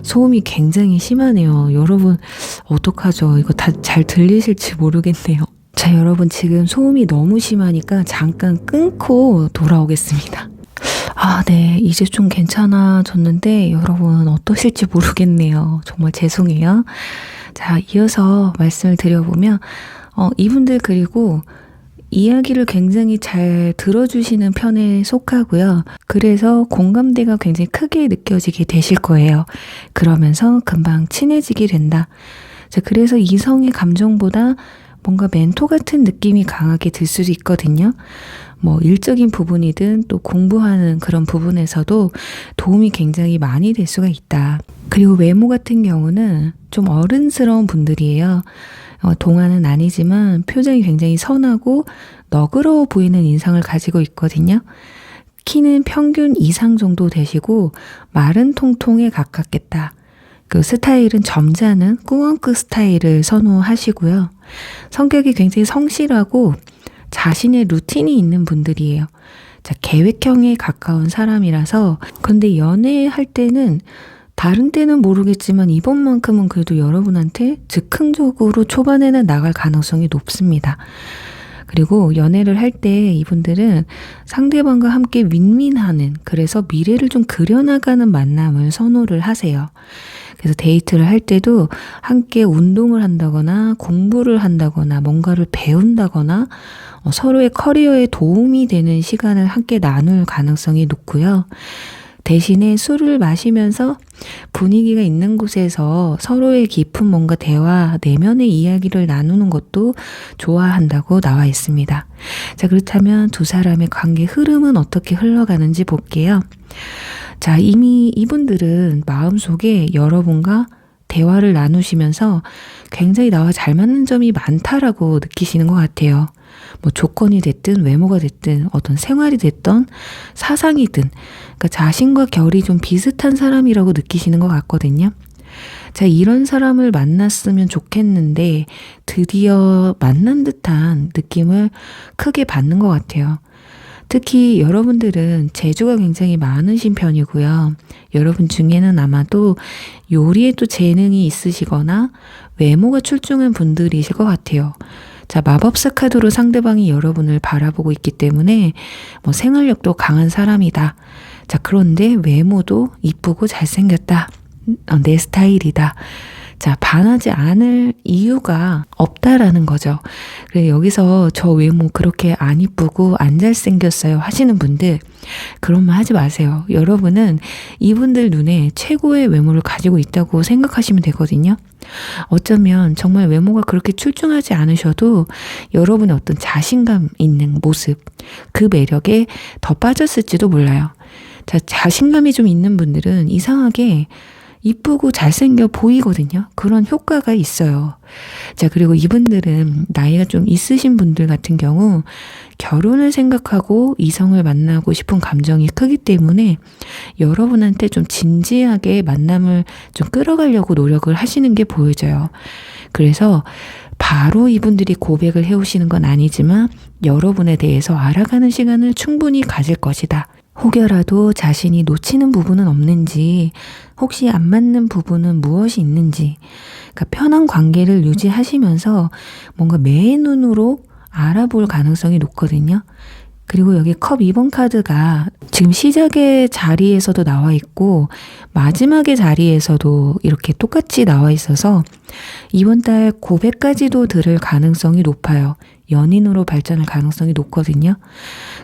소음이 굉장히 심하네요. 여러분 어떡하죠? 이거 다 잘 들리실지 모르겠네요. 자, 여러분 지금 소음이 너무 심하니까 잠깐 끊고 돌아오겠습니다. 네. 이제 좀 괜찮아졌는데 여러분 어떠실지 모르겠네요. 정말 죄송해요. 자, 이어서 말씀을 드려보면 이분들 그리고 이야기를 굉장히 잘 들어주시는 편에 속하고요. 그래서 공감대가 굉장히 크게 느껴지게 되실 거예요. 그러면서 금방 친해지게 된다. 자, 그래서 이성의 감정보다 뭔가 멘토 같은 느낌이 강하게 들 수도 있거든요. 뭐 일적인 부분이든 또 공부하는 그런 부분에서도 도움이 굉장히 많이 될 수가 있다. 그리고 외모 같은 경우는 좀 어른스러운 분들이에요. 동안은 아니지만 표정이 굉장히 선하고 너그러워 보이는 인상을 가지고 있거든요. 키는 평균 이상 정도 되시고 말은 통통에 가깝겠다. 그 스타일은 점잖은 꾸안꾸 스타일을 선호하시고요. 성격이 굉장히 성실하고 자신의 루틴이 있는 분들이에요. 자, 계획형에 가까운 사람이라서 근데 연애할 때는 다른 때는 모르겠지만 이번만큼은 그래도 여러분한테 즉흥적으로 초반에는 나갈 가능성이 높습니다. 그리고 연애를 할 때 이분들은 상대방과 함께 윈윈하는 그래서 미래를 좀 그려나가는 만남을 선호를 하세요. 그래서 데이트를 할 때도 함께 운동을 한다거나 공부를 한다거나 뭔가를 배운다거나 서로의 커리어에 도움이 되는 시간을 함께 나눌 가능성이 높고요. 대신에 술을 마시면서 분위기가 있는 곳에서 서로의 깊은 뭔가 대화, 내면의 이야기를 나누는 것도 좋아한다고 나와 있습니다. 자, 그렇다면 두 사람의 관계 흐름은 어떻게 흘러가는지 볼게요. 자, 이미 이분들은 마음속에 여러분과 대화를 나누시면서 굉장히 나와 잘 맞는 점이 많다라고 느끼시는 것 같아요. 뭐 조건이 됐든 외모가 됐든 어떤 생활이 됐던 사상이든 그러니까 자신과 결이 좀 비슷한 사람이라고 느끼시는 것 같거든요. 자, 이런 사람을 만났으면 좋겠는데 드디어 만난 듯한 느낌을 크게 받는 것 같아요. 특히 여러분들은 재주가 굉장히 많으신 편이고요. 여러분 중에는 아마도 요리에 또 재능이 있으시거나 외모가 출중한 분들이실 것 같아요. 자, 마법사 카드로 상대방이 여러분을 바라보고 있기 때문에 생활력도 강한 사람이다. 자, 그런데 외모도 이쁘고 잘생겼다. 내 스타일이다. 자, 반하지 않을 이유가 없다라는 거죠. 그래서 여기서 저 외모 그렇게 안 이쁘고 안 잘생겼어요 하시는 분들 그런 말 하지 마세요. 여러분은 이분들 눈에 최고의 외모를 가지고 있다고 생각하시면 되거든요. 어쩌면 정말 외모가 그렇게 출중하지 않으셔도 여러분의 어떤 자신감 있는 모습, 그 매력에 더 빠졌을지도 몰라요. 자, 자신감이 좀 있는 분들은 이상하게 이쁘고 잘생겨 보이거든요. 그런 효과가 있어요. 자, 그리고 이분들은 나이가 좀 있으신 분들 같은 경우 결혼을 생각하고 이성을 만나고 싶은 감정이 크기 때문에 여러분한테 좀 진지하게 만남을 좀 끌어가려고 노력을 하시는 게 보여져요. 그래서 바로 이분들이 고백을 해오시는 건 아니지만 여러분에 대해서 알아가는 시간을 충분히 가질 것이다. 혹여라도 자신이 놓치는 부분은 없는지, 혹시 안 맞는 부분은 무엇이 있는지, 그러니까 편한 관계를 유지하시면서 뭔가 매의 눈으로 알아볼 가능성이 높거든요. 그리고 여기 컵 2번 카드가 지금 시작의 자리에서도 나와 있고 마지막의 자리에서도 이렇게 똑같이 나와 있어서 이번 달 고백까지도 들을 가능성이 높아요. 연인으로 발전할 가능성이 높거든요.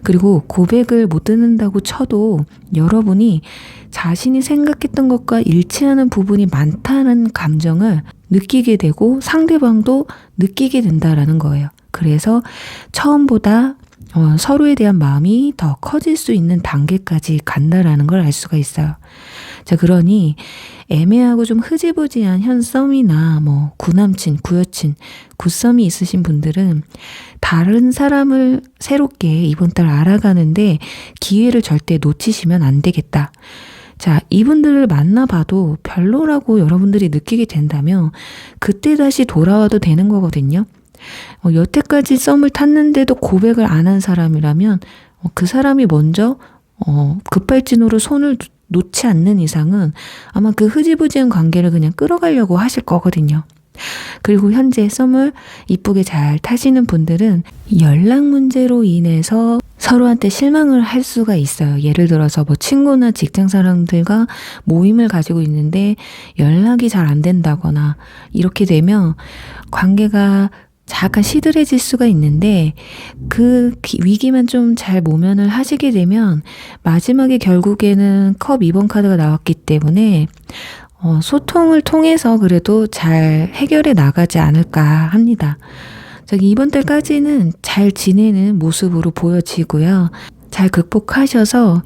그리고 고백을 못 듣는다고 쳐도 여러분이 자신이 생각했던 것과 일치하는 부분이 많다는 감정을 느끼게 되고 상대방도 느끼게 된다라는 거예요. 그래서 처음보다 서로에 대한 마음이 더 커질 수 있는 단계까지 간다라는 걸 알 수가 있어요. 자, 그러니 애매하고 좀 흐지부지한 현썸이나 구남친, 구여친, 굿썸이 있으신 분들은 다른 사람을 새롭게 이번 달 알아가는데 기회를 절대 놓치시면 안 되겠다. 자, 이분들을 만나봐도 별로라고 여러분들이 느끼게 된다면 그때 다시 돌아와도 되는 거거든요. 여태까지 썸을 탔는데도 고백을 안 한 사람이라면 그 사람이 먼저 급발진으로 손을 놓지 않는 이상은 아마 그 흐지부지한 관계를 그냥 끌어가려고 하실 거거든요. 그리고 현재 썸을 이쁘게 잘 타시는 분들은 연락 문제로 인해서 서로한테 실망을 할 수가 있어요. 예를 들어서 친구나 직장 사람들과 모임을 가지고 있는데 연락이 잘 안 된다거나 이렇게 되면 관계가 잠깐 시들해질 수가 있는데 그 위기만 좀 잘 모면을 하시게 되면 마지막에 결국에는 컵 2번 카드가 나왔기 때문에 소통을 통해서 그래도 잘 해결해 나가지 않을까 합니다. 이번 달까지는 잘 지내는 모습으로 보여지고요. 잘 극복하셔서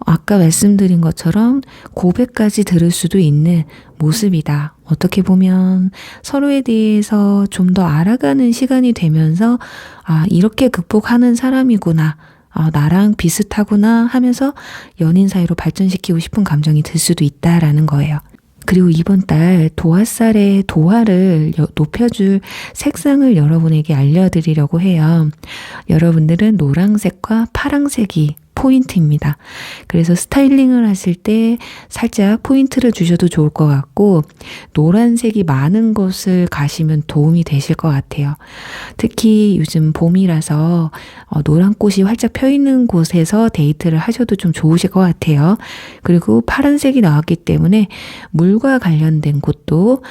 아까 말씀드린 것처럼 고백까지 들을 수도 있는 모습이다. 어떻게 보면 서로에 대해서 좀 더 알아가는 시간이 되면서 아, 이렇게 극복하는 사람이구나. 아, 나랑 비슷하구나 하면서 연인 사이로 발전시키고 싶은 감정이 들 수도 있다라는 거예요. 그리고 이번 달 도화살의 도화를 높여줄 색상을 여러분에게 알려드리려고 해요. 여러분들은 노란색과 파란색이 포인트입니다. 그래서 스타일링을 하실 때 살짝 포인트를 주셔도 좋을 것 같고 노란색이 많은 곳을 가시면 도움이 되실 것 같아요. 특히 요즘 봄이라서 노란 꽃이 활짝 펴 있는 곳에서 데이트를 하셔도 좀 좋으실 것 같아요. 그리고 파란색이 나왔기 때문에 물과 관련된 곳도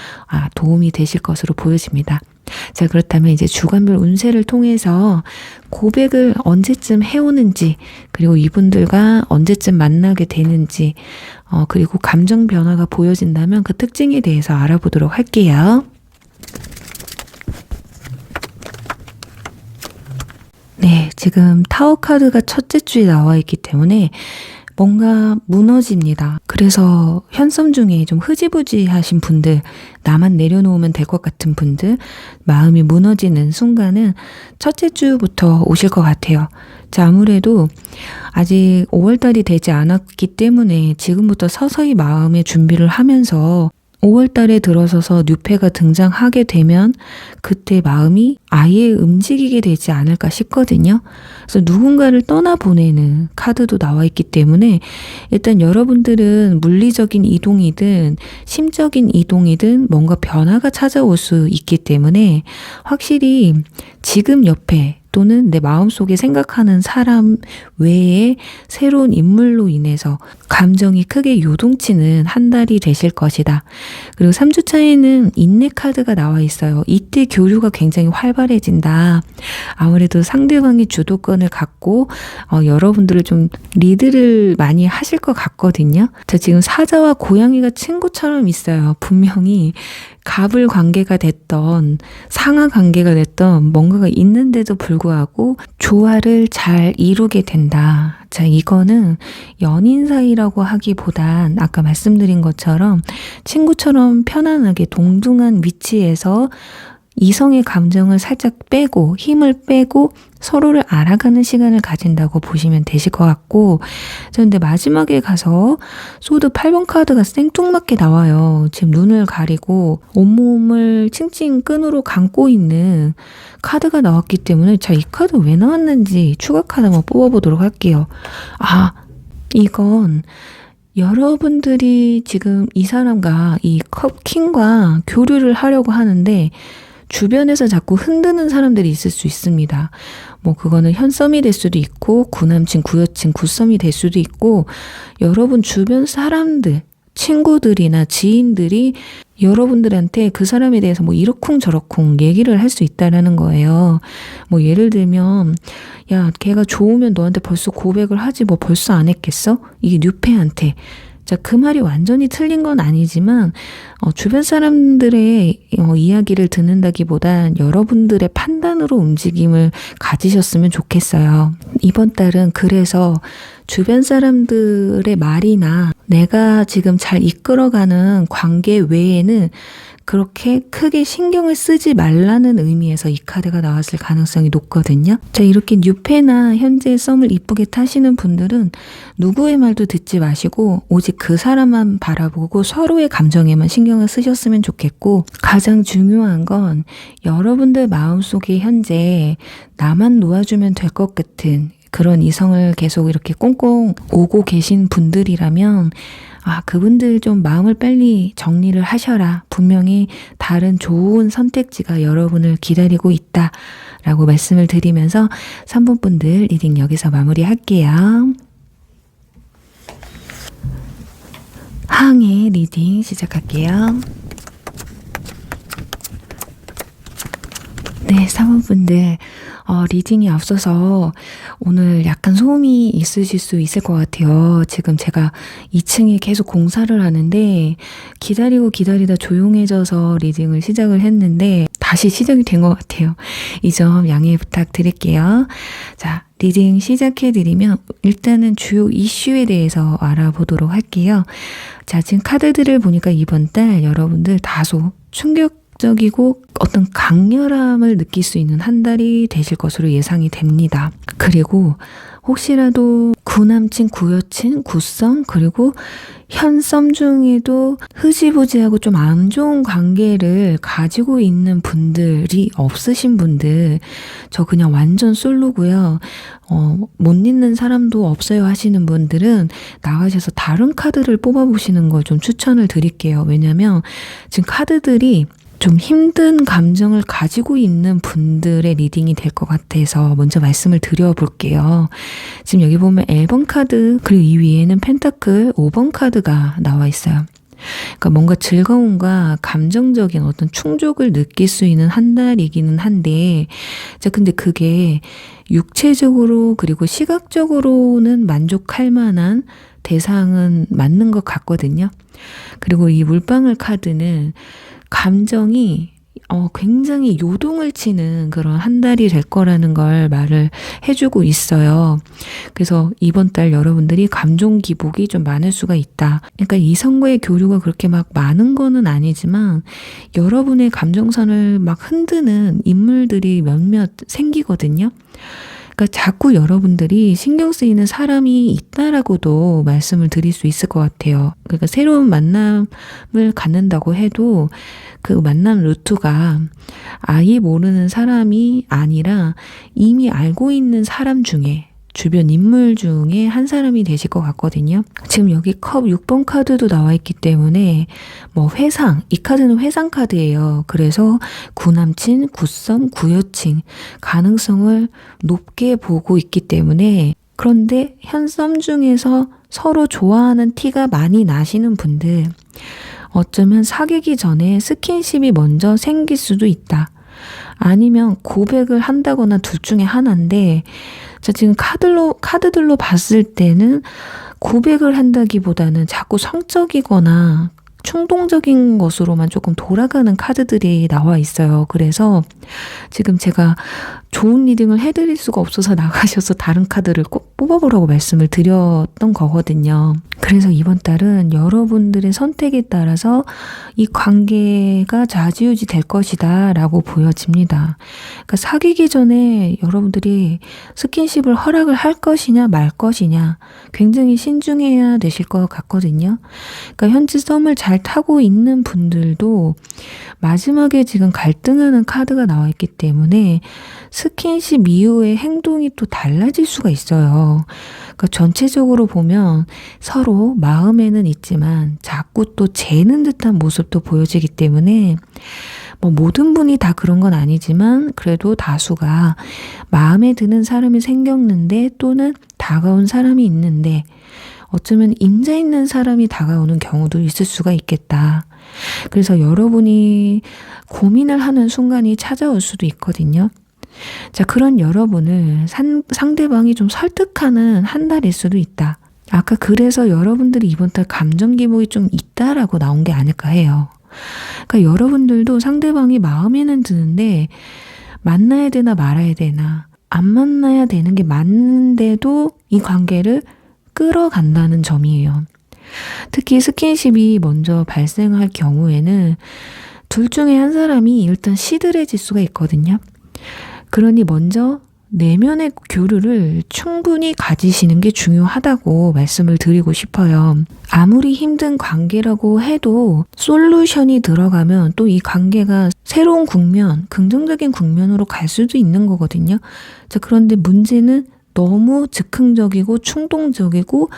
도움이 되실 것으로 보여집니다. 자, 그렇다면 이제 주간별 운세를 통해서 고백을 언제쯤 해오는지, 그리고 이분들과 언제쯤 만나게 되는지, 그리고 감정 변화가 보여진다면 그 특징에 대해서 알아보도록 할게요. 네, 지금 타워 카드가 첫째 줄에 나와 있기 때문에 뭔가 무너집니다. 그래서 현섬 중에 좀 흐지부지하신 분들, 나만 내려놓으면 될 것 같은 분들, 마음이 무너지는 순간은 첫째 주부터 오실 것 같아요. 자, 아무래도 아직 5월달이 되지 않았기 때문에 지금부터 서서히 마음의 준비를 하면서 5월달에 들어서서 뉴페가 등장하게 되면 그때 마음이 아예 움직이게 되지 않을까 싶거든요. 그래서 누군가를 떠나보내는 카드도 나와 있기 때문에 일단 여러분들은 물리적인 이동이든 심적인 이동이든 뭔가 변화가 찾아올 수 있기 때문에 확실히 지금 옆에 또는 내 마음속에 생각하는 사람 외에 새로운 인물로 인해서 감정이 크게 요동치는 한 달이 되실 것이다. 그리고 3주차에는 인내 카드가 나와 있어요. 이때 교류가 굉장히 활발해진다. 아무래도 상대방이 주도권을 갖고 여러분들을 좀 리드를 많이 하실 것 같거든요. 자, 지금 사자와 고양이가 친구처럼 있어요. 분명히 갑을 관계가 됐던 상하 관계가 됐던 뭔가가 있는데도 불구하고 조화를 잘 이루게 된다. 자, 이거는 연인 사이라고 하기보단 아까 말씀드린 것처럼 친구처럼 편안하게 동등한 위치에서 이성의 감정을 살짝 빼고 힘을 빼고 서로를 알아가는 시간을 가진다고 보시면 되실 것 같고, 그런데 마지막에 가서 소드 8번 카드가 생뚱맞게 나와요. 지금 눈을 가리고 온몸을 칭칭 끈으로 감고 있는 카드가 나왔기 때문에 자, 이 카드 왜 나왔는지 추가 카드 한번 뽑아보도록 할게요. 아, 이건 여러분들이 지금 이 사람과 이 킹과 교류를 하려고 하는데 주변에서 자꾸 흔드는 사람들이 있을 수 있습니다. 뭐 그거는 현썸이 될 수도 있고 구남친, 구여친, 구썸이 될 수도 있고 여러분 주변 사람들, 친구들이나 지인들이 여러분들한테 그 사람에 대해서 뭐 이러쿵저러쿵 얘기를 할 수 있다라는 거예요. 뭐 예를 들면 야, 걔가 좋으면 너한테 벌써 고백을 하지 뭐 벌써 안 했겠어? 이게 뉴페한테. 자, 그 말이 완전히 틀린 건 아니지만 주변 사람들의 이야기를 듣는다기보단 여러분들의 판단으로 움직임을 가지셨으면 좋겠어요. 이번 달은 그래서 주변 사람들의 말이나 내가 지금 잘 이끌어가는 관계 외에는 그렇게 크게 신경을 쓰지 말라는 의미에서 이 카드가 나왔을 가능성이 높거든요. 자, 이렇게 뉴페나 현재 썸을 이쁘게 타시는 분들은 누구의 말도 듣지 마시고 오직 그 사람만 바라보고 서로의 감정에만 신경을 쓰셨으면 좋겠고, 가장 중요한 건 여러분들 마음속에 현재 나만 놓아주면 될 것 같은 그런 이성을 계속 이렇게 꽁꽁 오고 계신 분들이라면 그분들 좀 마음을 빨리 정리를 하셔라. 분명히 다른 좋은 선택지가 여러분을 기다리고 있다 라고 말씀을 드리면서 3번 분들 리딩 여기서 마무리할게요. 항의 리딩 시작할게요. 네, 네, 사모분들, 리딩이 앞서서 오늘 약간 소음이 있으실 수 있을 것 같아요. 지금 제가 2층에 계속 공사를 하는데 기다리다 조용해져서 리딩을 시작을 했는데 다시 시작이 된 것 같아요. 이 점 양해 부탁드릴게요. 자, 리딩 시작해드리면 일단은 주요 이슈에 대해서 알아보도록 할게요. 자, 지금 카드들을 보니까 이번 달 여러분들 다소 충격적이고 어떤 강렬함을 느낄 수 있는 한 달이 되실 것으로 예상이 됩니다. 그리고 혹시라도 구남친, 구여친, 구썸 그리고 현썸 중에도 흐지부지하고 좀 안 좋은 관계를 가지고 있는 분들이 없으신 분들, 저 그냥 완전 솔로고요. 못 잊는 사람도 없어요 하시는 분들은 나가셔서 다른 카드를 뽑아보시는 걸 좀 추천을 드릴게요. 왜냐면 지금 카드들이 좀 힘든 감정을 가지고 있는 분들의 리딩이 될 것 같아서 먼저 말씀을 드려볼게요. 지금 여기 보면 1번 카드 그리고 이 위에는 펜타클 5번 카드가 나와 있어요. 그러니까 뭔가 즐거움과 감정적인 어떤 충족을 느낄 수 있는 한 달이기는 한데, 자, 근데 그게 육체적으로 그리고 시각적으로는 만족할 만한 대상은 맞는 것 같거든요. 그리고 이 물방울 카드는 감정이 굉장히 요동을 치는 그런 한 달이 될 거라는 걸 말을 해주고 있어요. 그래서 이번 달 여러분들이 감정 기복이 좀 많을 수가 있다. 그러니까 이성과의 교류가 그렇게 막 많은 거는 아니지만 여러분의 감정선을 막 흔드는 인물들이 몇몇 생기거든요. 그러니까 자꾸 여러분들이 신경 쓰이는 사람이 있다라고도 말씀을 드릴 수 있을 것 같아요. 그러니까 새로운 만남을 갖는다고 해도 그 만남 루트가 아예 모르는 사람이 아니라 이미 알고 있는 사람 중에 주변 인물 중에 한 사람이 되실 것 같거든요. 지금 여기 컵 6번 카드도 나와 있기 때문에 회상, 이 카드는 회상 카드예요. 그래서 구남친, 구썸, 구여친 가능성을 높게 보고 있기 때문에, 그런데 현썸 중에서 서로 좋아하는 티가 많이 나시는 분들, 어쩌면 사귀기 전에 스킨십이 먼저 생길 수도 있다. 아니면 고백을 한다거나 둘 중에 하나인데, 자, 지금 카드들로 봤을 때는 고백을 한다기보다는 자꾸 성적이거나 충동적인 것으로만 조금 돌아가는 카드들이 나와 있어요. 그래서 지금 제가 좋은 리딩을 해드릴 수가 없어서 나가셔서 다른 카드를 꼭 뽑아보라고 말씀을 드렸던 거거든요. 그래서 이번 달은 여러분들의 선택에 따라서 이 관계가 좌지우지 될 것이다 라고 보여집니다. 그러니까 사귀기 전에 여러분들이 스킨십을 허락을 할 것이냐 말 것이냐 굉장히 신중해야 되실 것 같거든요. 그러니까 현재 썸을 잘 타고 있는 분들도 마지막에 지금 갈등하는 카드가 나와 있기 때문에 스킨십 이후의 행동이 또 달라질 수가 있어요. 그러니까 전체적으로 보면 서로 마음에는 있지만 자꾸 또 재는 듯한 모습도 보여지기 때문에 모든 분이 다 그런 건 아니지만 그래도 다수가 마음에 드는 사람이 생겼는데 또는 다가온 사람이 있는데 어쩌면 임자 있는 사람이 다가오는 경우도 있을 수가 있겠다. 그래서 여러분이 고민을 하는 순간이 찾아올 수도 있거든요. 자, 그런 여러분을 상대방이 좀 설득하는 한 달일 수도 있다. 아까 그래서 여러분들이 이번 달 감정 기복이 좀 있다라고 나온 게 아닐까 해요. 그러니까 여러분들도 상대방이 마음에는 드는데 만나야 되나 말아야 되나, 안 만나야 되는 게 맞는데도 이 관계를 끌어간다는 점이에요. 특히 스킨십이 먼저 발생할 경우에는 둘 중에 한 사람이 일단 시들해질 수가 있거든요. 그러니 먼저 내면의 교류를 충분히 가지시는 게 중요하다고 말씀을 드리고 싶어요. 아무리 힘든 관계라고 해도 솔루션이 들어가면 또 이 관계가 새로운 국면, 긍정적인 국면으로 갈 수도 있는 거거든요. 자, 그런데 문제는 너무 즉흥적이고 충동적이고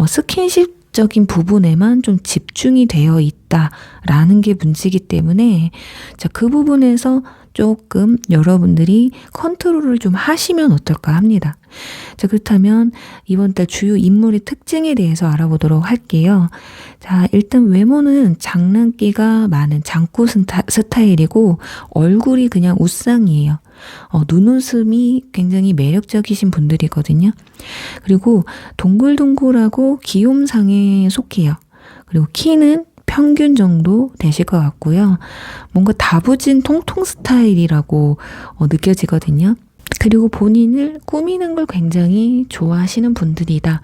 스킨십 외적인 부분에만 좀 집중이 되어 있다라는 게 문제이기 때문에 자, 그 부분에서 조금 여러분들이 컨트롤을 좀 하시면 어떨까 합니다. 자, 그렇다면 이번 달 주요 인물의 특징에 대해서 알아보도록 할게요. 자, 일단 외모는 장난기가 많은 장꾸 스타일이고 얼굴이 그냥 웃상이에요. 눈웃음이 굉장히 매력적이신 분들이거든요. 그리고 동글동글하고 귀욤상에 속해요. 그리고 키는 평균 정도 되실 것 같고요. 뭔가 다부진 통통 스타일이라고 느껴지거든요. 그리고 본인을 꾸미는 걸 굉장히 좋아하시는 분들이다.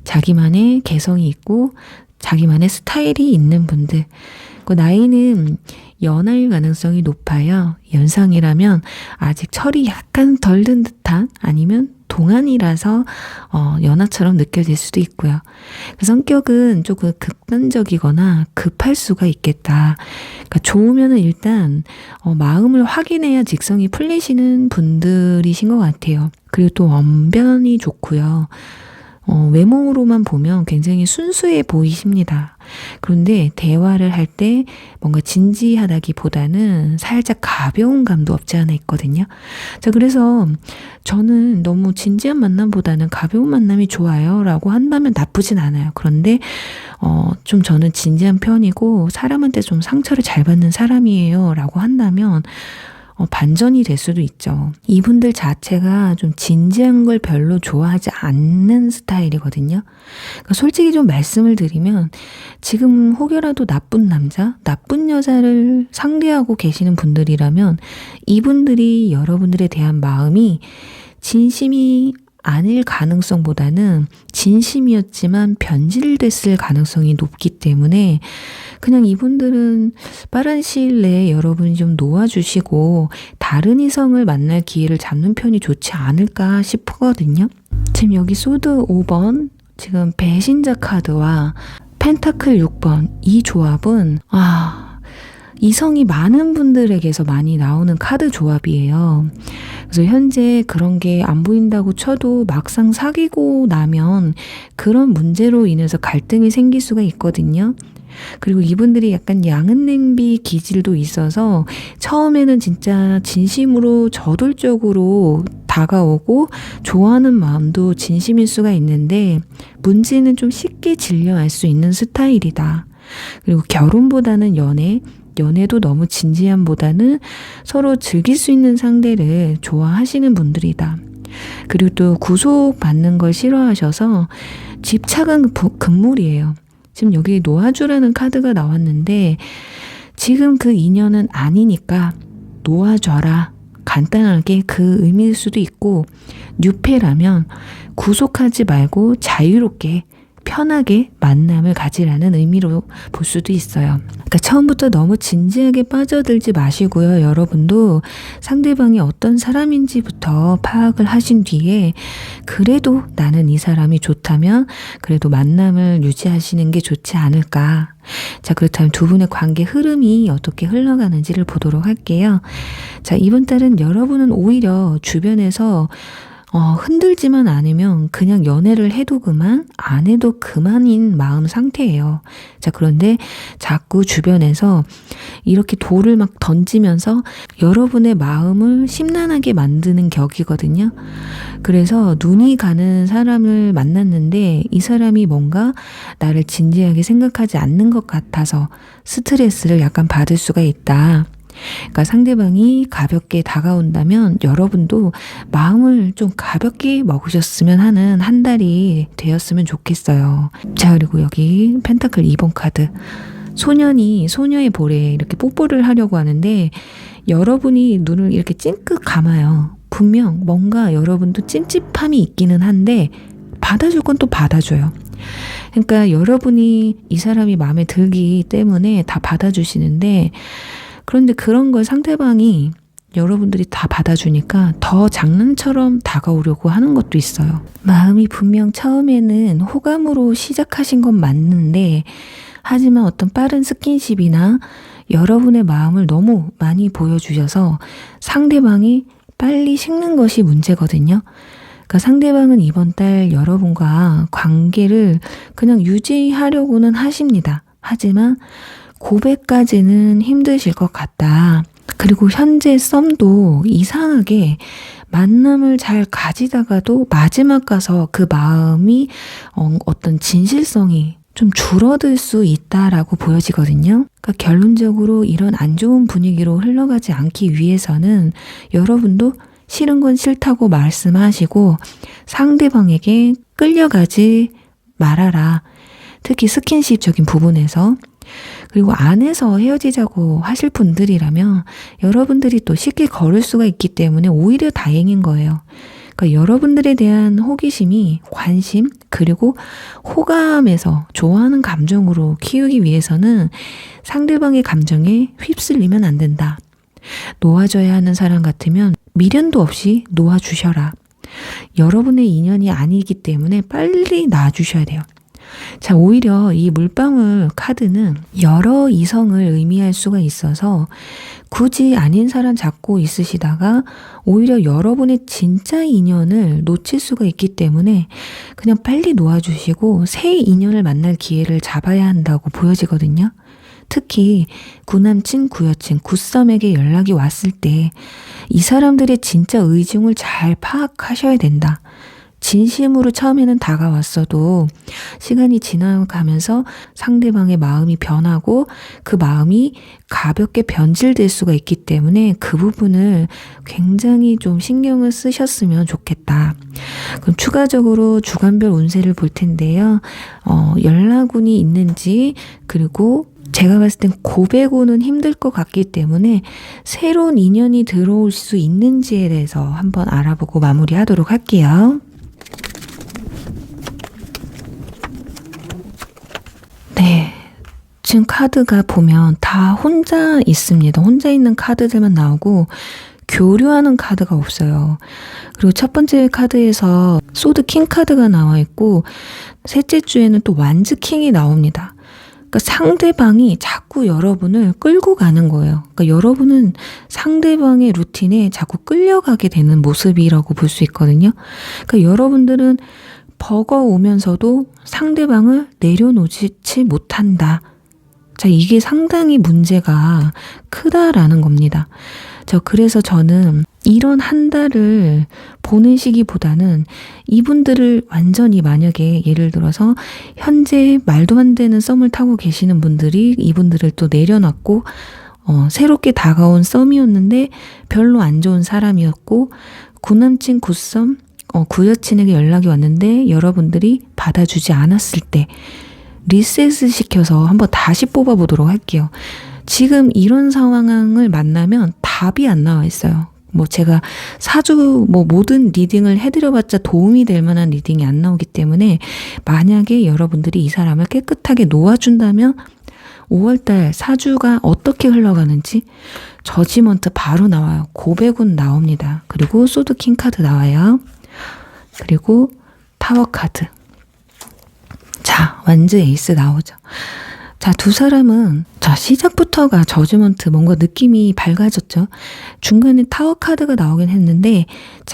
자기만의 개성이 있고 자기만의 스타일이 있는 분들. 그 나이는 연하일 가능성이 높아요. 연상이라면 아직 철이 약간 덜 든 듯한 아니면 동안이라서 연하처럼 느껴질 수도 있고요. 그 성격은 조금 극단적이거나 급할 수가 있겠다. 그러니까 좋으면은 일단 마음을 확인해야 직성이 풀리시는 분들이신 것 같아요. 그리고 또 언변이 좋고요. 외모로만 보면 굉장히 순수해 보이십니다. 그런데 대화를 할 때 뭔가 진지하다기보다는 살짝 가벼운 감도 없지 않아 있거든요. 자, 그래서 저는 너무 진지한 만남보다는 가벼운 만남이 좋아요 라고 한다면 나쁘진 않아요. 그런데 좀 저는 진지한 편이고 사람한테 좀 상처를 잘 받는 사람이에요 라고 한다면 반전이 될 수도 있죠. 이분들 자체가 좀 진지한 걸 별로 좋아하지 않는 스타일이거든요. 그러니까 솔직히 좀 말씀을 드리면 지금 혹여라도 나쁜 남자, 나쁜 여자를 상대하고 계시는 분들이라면 이분들이 여러분들에 대한 마음이 진심이 아닐 가능성보다는 진심이었지만 변질됐을 가능성이 높기 때문에 그냥 이분들은 빠른 시일 내에 여러분이 좀 놓아주시고 다른 이성을 만날 기회를 잡는 편이 좋지 않을까 싶거든요. 지금 여기 소드 5번, 지금 배신자 카드와 펜타클 6번 이 조합은 이성이 많은 분들에게서 많이 나오는 카드 조합이에요. 그래서 현재 그런 게 안 보인다고 쳐도 막상 사귀고 나면 그런 문제로 인해서 갈등이 생길 수가 있거든요. 그리고 이분들이 약간 양은 냄비 기질도 있어서 처음에는 진짜 진심으로 저돌적으로 다가오고 좋아하는 마음도 진심일 수가 있는데 문제는 좀 쉽게 질려할 수 있는 스타일이다. 그리고 결혼보다는 연애도 너무 진지함보다는 서로 즐길 수 있는 상대를 좋아하시는 분들이다. 그리고 또 구속받는 걸 싫어하셔서 집착은 금물이에요. 지금 여기 놓아주라는 카드가 나왔는데 지금 그 인연은 아니니까 놓아줘라. 간단하게 그 의미일 수도 있고 뉴페라면 구속하지 말고 자유롭게 편하게 만남을 가지라는 의미로 볼 수도 있어요. 그러니까 처음부터 너무 진지하게 빠져들지 마시고요. 여러분도 상대방이 어떤 사람인지부터 파악을 하신 뒤에 그래도 나는 이 사람이 좋다면 그래도 만남을 유지하시는 게 좋지 않을까. 자, 그렇다면 두 분의 관계 흐름이 어떻게 흘러가는지를 보도록 할게요. 자, 이번 달은 여러분은 오히려 주변에서 흔들지만 않으면 그냥 연애를 해도 그만, 안 해도 그만인 마음 상태예요. 자, 그런데 자꾸 주변에서 이렇게 돌을 막 던지면서 여러분의 마음을 심란하게 만드는 격이거든요. 그래서 눈이 가는 사람을 만났는데 이 사람이 뭔가 나를 진지하게 생각하지 않는 것 같아서 스트레스를 약간 받을 수가 있다. 그러니까 상대방이 가볍게 다가온다면 여러분도 마음을 좀 가볍게 먹으셨으면 하는 한 달이 되었으면 좋겠어요. 자, 그리고 여기 펜타클 2번 카드. 소년이 소녀의 볼에 이렇게 뽀뽀를 하려고 하는데 여러분이 눈을 이렇게 찡긋 감아요. 분명 뭔가 여러분도 찝찝함이 있기는 한데 받아줄 건 또 받아줘요. 그러니까 여러분이 이 사람이 마음에 들기 때문에 다 받아주시는데 그런데 그런 걸 상대방이 여러분들이 다 받아주니까 더 장난처럼 다가오려고 하는 것도 있어요. 마음이 분명 처음에는 호감으로 시작하신 건 맞는데 하지만 어떤 빠른 스킨십이나 여러분의 마음을 너무 많이 보여주셔서 상대방이 빨리 식는 것이 문제거든요. 그러니까 상대방은 이번 달 여러분과 관계를 그냥 유지하려고는 하십니다. 하지만 고백까지는 힘드실 것 같다. 그리고 현재 썸도 이상하게 만남을 잘 가지다가도 마지막 가서 그 마음이 어떤 진실성이 좀 줄어들 수 있다라고 보여지거든요. 그러니까 결론적으로 이런 안 좋은 분위기로 흘러가지 않기 위해서는 여러분도 싫은 건 싫다고 말씀하시고 상대방에게 끌려가지 말아라. 특히 스킨십적인 부분에서. 그리고 안에서 헤어지자고 하실 분들이라면 여러분들이 또 쉽게 걸을 수가 있기 때문에 오히려 다행인 거예요. 그러니까 여러분들에 대한 호기심이 관심 그리고 호감에서 좋아하는 감정으로 키우기 위해서는 상대방의 감정에 휩쓸리면 안 된다. 놓아줘야 하는 사람 같으면 미련도 없이 놓아주셔라. 여러분의 인연이 아니기 때문에 빨리 놔주셔야 돼요. 자, 오히려 이 물방울 카드는 여러 이성을 의미할 수가 있어서 굳이 아닌 사람 잡고 있으시다가 오히려 여러분의 진짜 인연을 놓칠 수가 있기 때문에 그냥 빨리 놓아주시고 새 인연을 만날 기회를 잡아야 한다고 보여지거든요. 특히 구남친, 구여친, 구썸에게 연락이 왔을 때 이 사람들의 진짜 의중을 잘 파악하셔야 된다. 진심으로 처음에는 다가왔어도 시간이 지나가면서 상대방의 마음이 변하고 그 마음이 가볍게 변질될 수가 있기 때문에 그 부분을 굉장히 좀 신경을 쓰셨으면 좋겠다. 그럼 추가적으로 주간별 운세를 볼 텐데요. 연락운이 있는지 그리고 제가 봤을 땐 고백운은 힘들 것 같기 때문에 새로운 인연이 들어올 수 있는지에 대해서 한번 알아보고 마무리하도록 할게요. 네, 지금 카드가 보면 다 혼자 있습니다. 혼자 있는 카드들만 나오고 교류하는 카드가 없어요. 그리고 첫 번째 카드에서 소드 킹 카드가 나와 있고 셋째 주에는 또 완즈 킹이 나옵니다. 그러니까 상대방이 자꾸 여러분을 끌고 가는 거예요. 그러니까 여러분은 상대방의 루틴에 자꾸 끌려가게 되는 모습이라고 볼 수 있거든요. 그러니까 여러분들은 버거우면서도 상대방을 내려놓지 못한다. 자, 이게 상당히 문제가 크다라는 겁니다. 그래서 저는 이런 한 달을 보내시기보다는 이분들을 완전히 만약에 예를 들어서 현재 말도 안 되는 썸을 타고 계시는 분들이 이분들을 또 내려놨고 새롭게 다가온 썸이었는데 별로 안 좋은 사람이었고 구남친 구썸 구여친에게 연락이 왔는데 여러분들이 받아주지 않았을 때 리셋을 시켜서 한번 다시 뽑아보도록 할게요. 지금 이런 상황을 만나면 답이 안 나와 있어요. 제가 사주 모든 리딩을 해드려봤자 도움이 될 만한 리딩이 안 나오기 때문에 만약에 여러분들이 이 사람을 깨끗하게 놓아준다면 5월달 사주가 어떻게 흘러가는지 저지먼트 바로 나와요. 고백운 나옵니다. 그리고 소드킹 카드 나와요. 그리고 타워 카드. 자, 완즈 에이스 나오죠. 자, 두 사람은 시작부터가 저지먼트 뭔가 느낌이 밝아졌죠. 중간에 타워 카드가 나오긴 했는데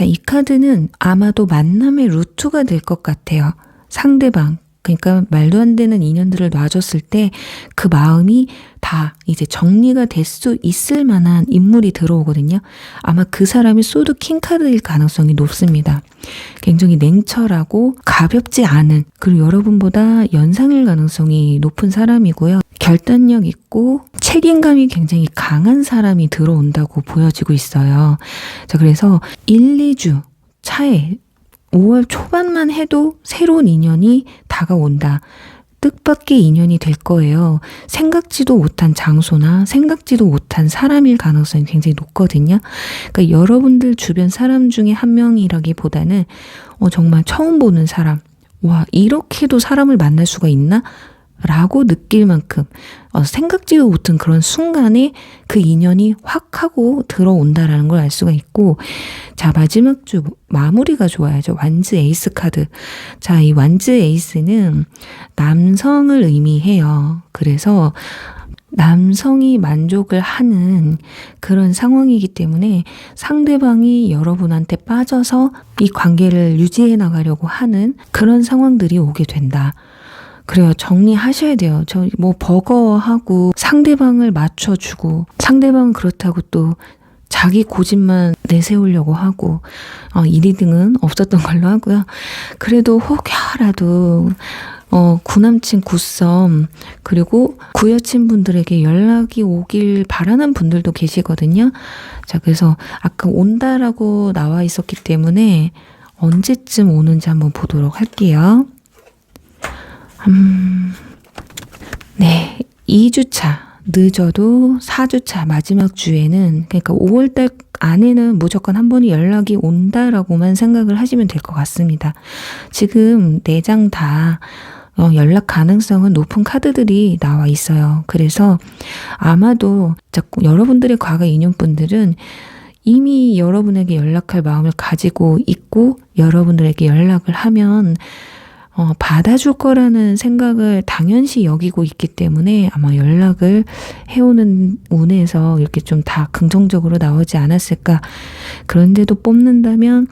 이 카드는 아마도 만남의 루트가 될 것 같아요. 상대방 그러니까 말도 안 되는 인연들을 놔줬을 때 그 마음이 다 이제 정리가 될 수 있을 만한 인물이 들어오거든요. 아마 그 사람이 소드 킹 카드일 가능성이 높습니다. 굉장히 냉철하고 가볍지 않은 그리고 여러분보다 연상일 가능성이 높은 사람이고요. 결단력 있고 책임감이 굉장히 강한 사람이 들어온다고 보여지고 있어요. 자, 그래서 1, 2주 차에 5월 초반만 해도 새로운 인연이 다가온다. 뜻밖의 인연이 될 거예요. 생각지도 못한 장소나 생각지도 못한 사람일 가능성이 굉장히 높거든요. 그러니까 여러분들 주변 사람 중에 한 명이라기보다는 정말 처음 보는 사람, 와, 이렇게도 사람을 만날 수가 있나? 라고 느낄 만큼 생각지도 못한 그런 순간에 그 인연이 확 하고 들어온다라는 걸 알 수가 있고, 자, 마지막 주 마무리가 좋아야죠. 완즈 에이스 카드. 자, 이 완즈 에이스는 남성을 의미해요. 그래서 남성이 만족을 하는 그런 상황이기 때문에 상대방이 여러분한테 빠져서 이 관계를 유지해 나가려고 하는 그런 상황들이 오게 된다. 그래요. 정리하셔야 돼요. 저 뭐 버거워하고 상대방을 맞춰주고 상대방은 그렇다고 또 자기 고집만 내세우려고 하고 이리 등은 없었던 걸로 하고요. 그래도 혹여라도 구남친 구썸 그리고 구여친 분들에게 연락이 오길 바라는 분들도 계시거든요. 자, 그래서 아까 온다라고 나와 있었기 때문에 언제쯤 오는지 한번 보도록 할게요. 네, 2주차 늦어도 4주차 마지막 주에는, 그러니까 5월달 안에는 무조건 한 번이 연락이 온다라고만 생각을 하시면 될 것 같습니다. 지금 4장 다 연락 가능성은 높은 카드들이 나와 있어요. 그래서 아마도 여러분들의 과거 인연분들은 이미 여러분에게 연락할 마음을 가지고 있고 여러분들에게 연락을 하면 받아줄 거라는 생각을 당연시 여기고 있기 때문에 아마 연락을 해오는 운에서 이렇게 좀 다 긍정적으로 나오지 않았을까. 그런데도 뽑는다면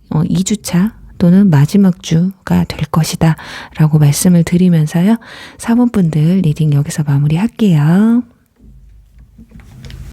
2주차 또는 마지막 주가 될 것이다 라고 말씀을 드리면서요. 4번 분들 리딩 여기서 마무리할게요.